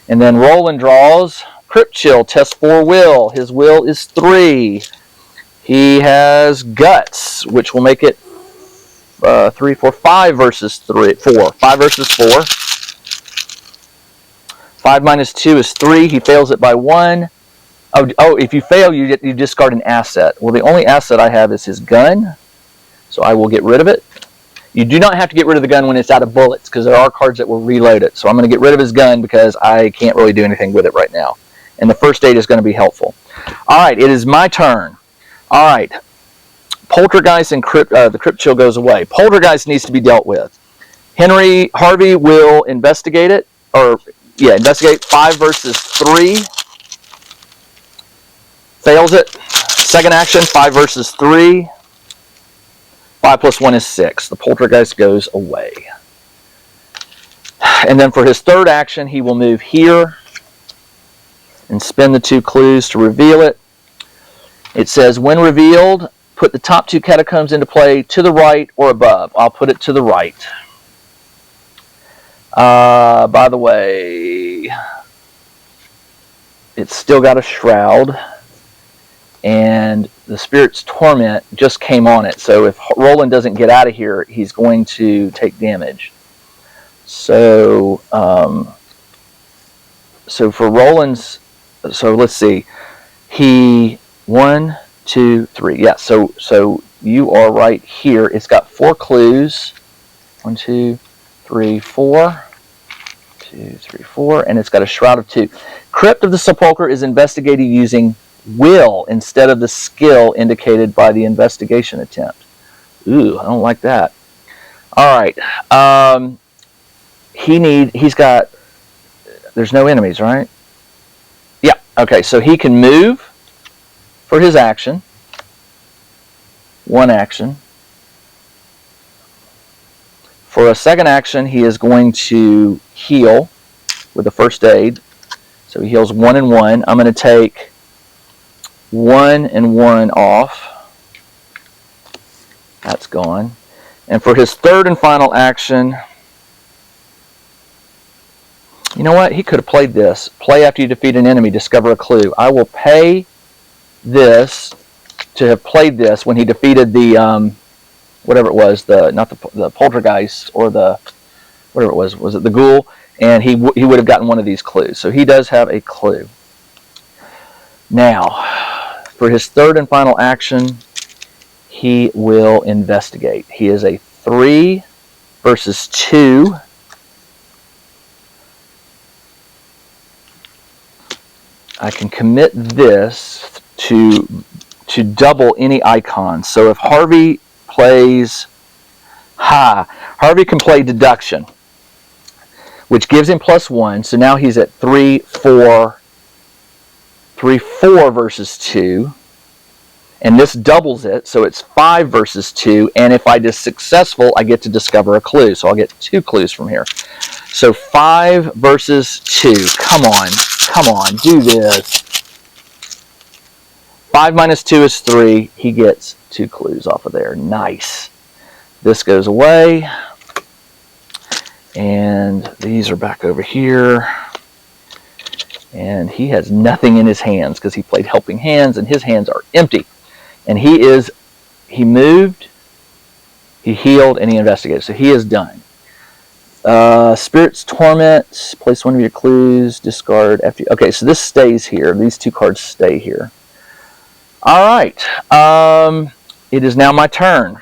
And then Roland draws Crypt Chill, test 4 will. His will is 3. He has Guts, which will make it 3, 4, 5 versus 4. 5 versus 4. 5 minus 2 is 3. He fails it by 1. Oh, if you fail, you discard an asset. Well, the only asset I have is his gun, so I will get rid of it. You do not have to get rid of the gun when it's out of bullets, because there are cards that will reload it. So I'm going to get rid of his gun because I can't really do anything with it right now. And the first aid is going to be helpful. All right, it is my turn. All right. Poltergeist and the Crypt Chill goes away. Poltergeist needs to be dealt with. Harvey will investigate it. Investigate 5 versus 3. Fails it. Second action, 5 versus 3. 5 plus 1 is 6. The Poltergeist goes away. And then for his third action, he will move here and spin the 2 clues to reveal it. It says, when revealed, put the top 2 catacombs into play to the right or above. I'll put it to the right. By the way, it's still got a shroud. And the Spirit's Torment just came on it. So if Roland doesn't get out of here, he's going to take damage. So, for Roland's, so let's see. 1, 2, 3. Yeah, so you are right here. It's got 4 clues. 1, 2, 3, 4. 2, 3, 4. And it's got a shroud of 2. Crypt of the Sepulchre is investigated using will instead of the skill indicated by the investigation attempt. Ooh, I don't like that. All right. There's no enemies, right? Yeah. Okay, so he can move for his action. 1 action. For a second action, he is going to heal with the first aid. So he heals 1 and 1. I'm going to take 1 and 1 off. That's gone. And for his third and final action, you know what? He could have played this. Play after you defeat an enemy, discover a clue. I will pay this to have played this when he defeated the, whatever it was, not the Poltergeist or the, whatever it was it the Ghoul? And he would have gotten one of these clues. So he does have a clue. Now, for his third and final action, he will investigate. He is a 3 versus 2. I can commit this to double any icon. So if Harvey plays, Harvey can play deduction, which gives him +1. So now he's at 3, 4 versus 2. And this doubles it, so it's 5 versus 2. And if I is successful, I get to discover a clue. So I'll get 2 clues from here. So 5 versus 2. Come on, do this. 5 minus 2 is 3. He gets 2 clues off of there. Nice. This goes away. And these are back over here. And he has nothing in his hands because he played Helping Hands, and his hands are empty. And he moved, he healed, and he investigated. So he is done. Spirit's Torment, place 1 of your clues, discard after. Okay, so this stays here. These 2 cards stay here. All right. It is now my turn.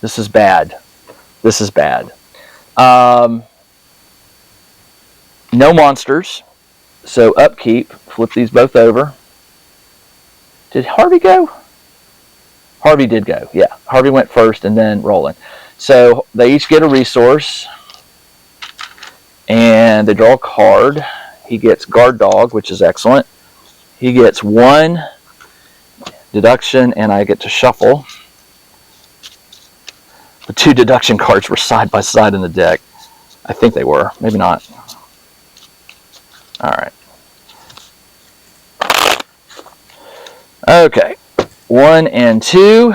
This is bad. This is bad. No monsters. So upkeep. Flip these both over. Did Harvey go? Harvey did go. Yeah. Harvey went first and then Roland. So they each get a resource. And they draw a card. He gets Guard Dog, which is excellent. He gets 1 deduction, and I get to shuffle. The 2 deduction cards were side by side in the deck. I think they were. Maybe not. All right. Okay. 1 and 2.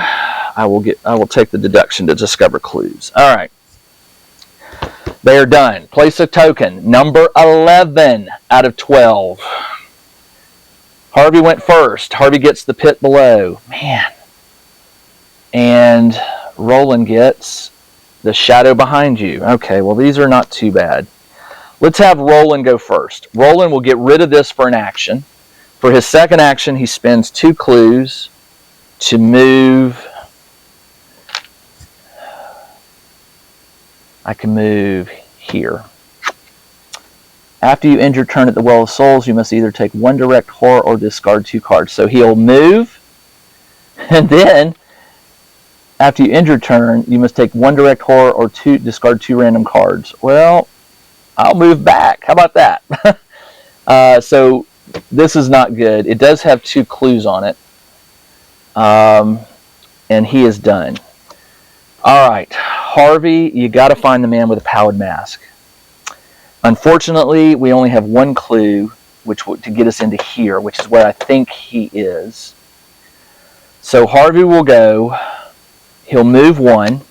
I will take the deduction to discover clues. All right. They are done. Place a token. Number 11 out of 12. Harvey went first. Harvey gets the pit below. Man. And Roland gets the shadow behind you. Okay, well, these are not too bad. Let's have Roland go first. Roland will get rid of this for an action. For his second action, he spends 2 clues to move. I can move here. After you end your turn at the Well of Souls, you must either take 1 direct horror or discard 2 cards. So he'll move, and then after you end your turn, you must take 1 direct horror or discard 2 random cards. Well, I'll move back. How about that? So this is not good. It does have 2 clues on it. And he is done. All right, Harvey, you got to find the man with a pallid mask. Unfortunately, we only have 1 clue to get us into here, which is where I think he is. So Harvey will go. He'll move 1.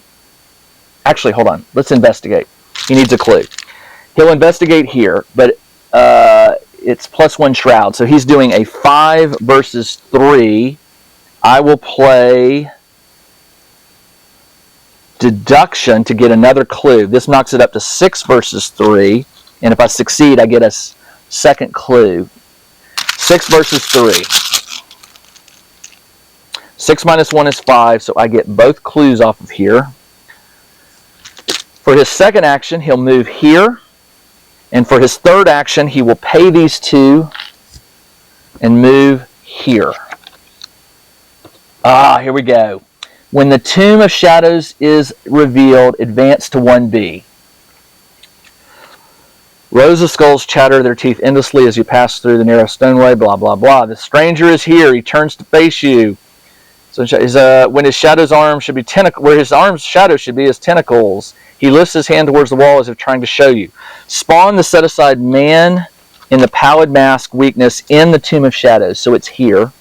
Actually, hold on. Let's investigate. He needs a clue. He'll investigate here, but it's +1 shroud. So he's doing a 5 versus 3. I will play deduction to get another clue. This knocks it up to 6 versus 3. And if I succeed, I get a second clue. 6 versus 3. 6 minus 1 is 5, so I get both clues off of here. For his second action, he'll move here. And for his third action, he will pay these 2 and move here. Here we go. When the Tomb of Shadows is revealed, advance to 1B. Rows of skulls chatter their teeth endlessly as you pass through the narrow stoneway, blah, blah, blah. The stranger is here. He turns to face you. So when his shadow's arm should be where his arm's shadow should be his tentacles, he lifts his hand towards the wall as if trying to show you. Spawn the set-aside man in the Pallid Mask weakness in the Tomb of Shadows. So it's here.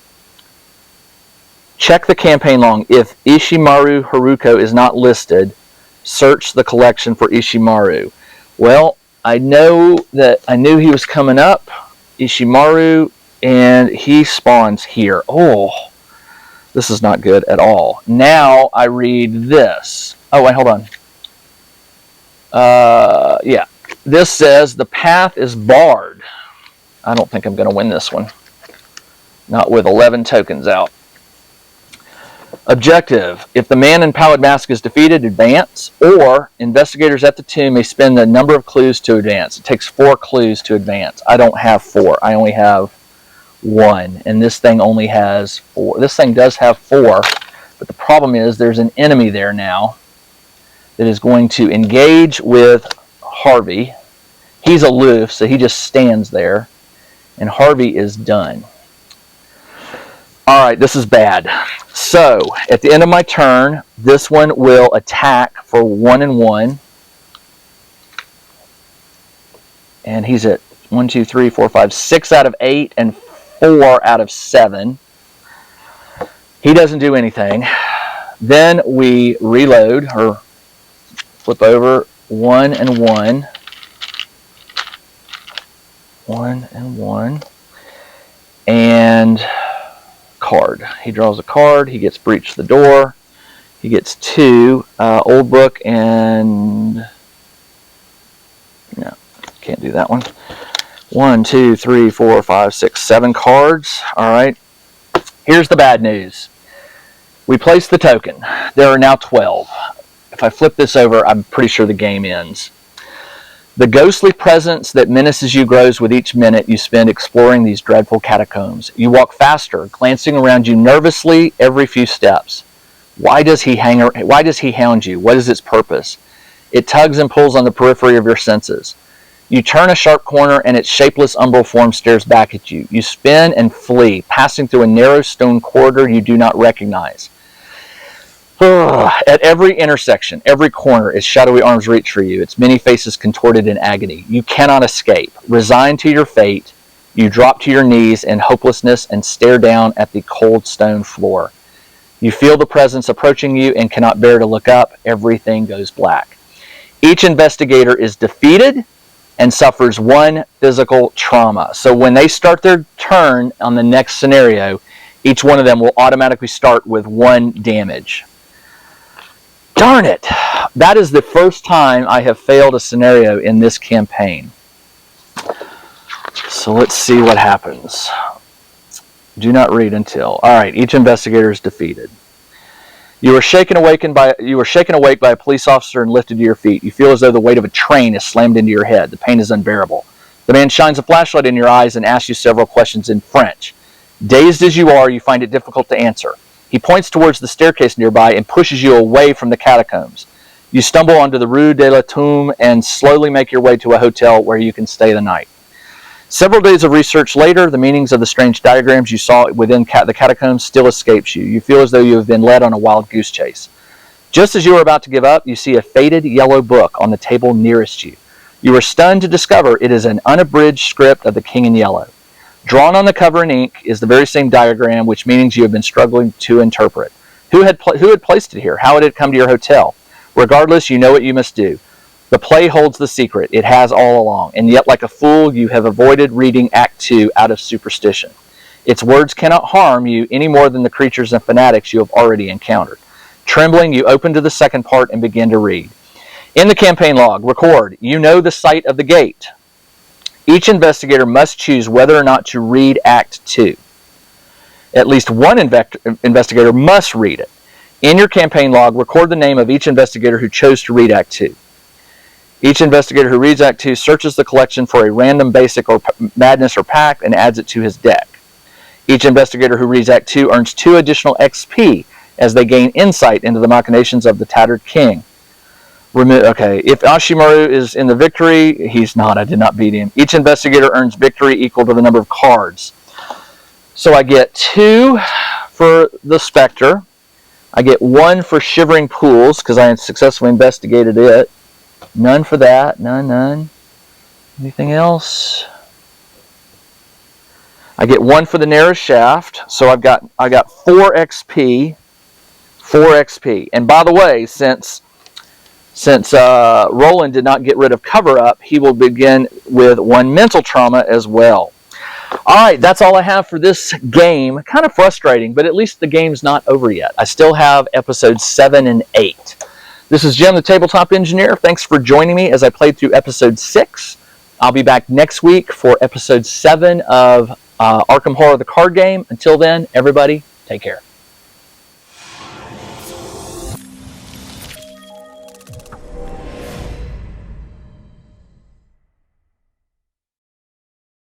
Check the campaign log. If Ishimaru Haruko is not listed, search the collection for Ishimaru. Well, I knew he was coming up, Ishimaru, and he spawns here. Oh, this is not good at all. Now I read this. Oh, wait, hold on. Yeah. This says the path is barred. I don't think I'm going to win this one. Not with 11 tokens out. Objective. If the man in Pallid Mask is defeated, advance. Or investigators at the tomb may spend the number of clues to advance. It takes 4 clues to advance. I don't have 4. I only have 1. And this thing only has 4. This thing does have 4. But the problem is there's an enemy there now that is going to engage with Harvey. He's aloof, so he just stands there. And Harvey is done. All right, this is bad. So, at the end of my turn, this one will attack for 1 and 1. And he's at 1, 2, 3, 4, 5, 6 out of 8 and 4 out of 7. He doesn't do anything. Then we reload, or flip over 1 and 1. 1 and 1. And card. He draws a card. He gets breach the door. He gets 2 old book and no, can't do that one. 1, 2, 3, 4, 5, 6, 7 cards. All right. Here's the bad news. We place the token. There are now 12. If I flip this over, I'm pretty sure the game ends. The ghostly presence that menaces you grows with each minute you spend exploring these dreadful catacombs. You walk faster, glancing around you nervously every few steps. Why does he hound you? What is its purpose? It tugs and pulls on the periphery of your senses. You turn a sharp corner and its shapeless umbral form stares back at you. You spin and flee, passing through a narrow stone corridor you do not recognize. At every intersection, every corner, its shadowy arms reach for you, its many faces contorted in agony. You cannot escape. Resigned to your fate, you drop to your knees in hopelessness and stare down at the cold stone floor. You feel the presence approaching you and cannot bear to look up. Everything goes black. Each investigator is defeated and suffers 1 physical trauma. So when they start their turn on the next scenario, each one of them will automatically start with 1 damage. Darn it! That is the first time I have failed a scenario in this campaign. So let's see what happens. Do not read until. All right, each investigator is defeated. You are shaken awake by a police officer and lifted to your feet. You feel as though the weight of a train is slammed into your head. The pain is unbearable. The man shines a flashlight in your eyes and asks you several questions in French. Dazed as you are, you find it difficult to answer. He points towards the staircase nearby and pushes you away from the catacombs. You stumble onto the Rue de la Tombe and slowly make your way to a hotel where you can stay the night. Several days of research later, the meanings of the strange diagrams you saw within the catacombs still escapes you. You feel as though you have been led on a wild goose chase. Just as you are about to give up, you see a faded yellow book on the table nearest you. You are stunned to discover it is an unabridged script of the King in Yellow. Drawn on the cover in ink is the very same diagram, which meanings you have been struggling to interpret. Who had placed it here? How had it come to your hotel? Regardless, you know what you must do. The play holds the secret. It has all along. And yet, like a fool, you have avoided reading Act 2 out of superstition. Its words cannot harm you any more than the creatures and fanatics you have already encountered. Trembling, you open to the second part and begin to read. In the campaign log, record, you know the site of the gate. Each investigator must choose whether or not to read Act 2. At least one investigator must read it. In your campaign log, record the name of each investigator who chose to read Act 2. Each investigator who reads Act 2 searches the collection for a random basic or madness or pact and adds it to his deck. Each investigator who reads Act 2 earns 2 additional XP as they gain insight into the machinations of the Tattered King. Okay, if Ashimaru is in the victory, he's not. I did not beat him. Each investigator earns victory equal to the number of cards. So I get 2 for the Spectre. I get 1 for Shivering Pools because I successfully investigated it. None for that. None. Anything else? I get 1 for the Narrow Shaft. So I got 4 XP. 4 XP. And by the way, since Roland did not get rid of Cover Up, he will begin with 1 mental trauma as well. Alright, that's all I have for this game. Kind of frustrating, but at least the game's not over yet. I still have episodes 7 and 8. This is Jim, the Tabletop Engineer. Thanks for joining me as I played through episode 6. I'll be back next week for episode 7 of Arkham Horror, the card game. Until then, everybody, take care.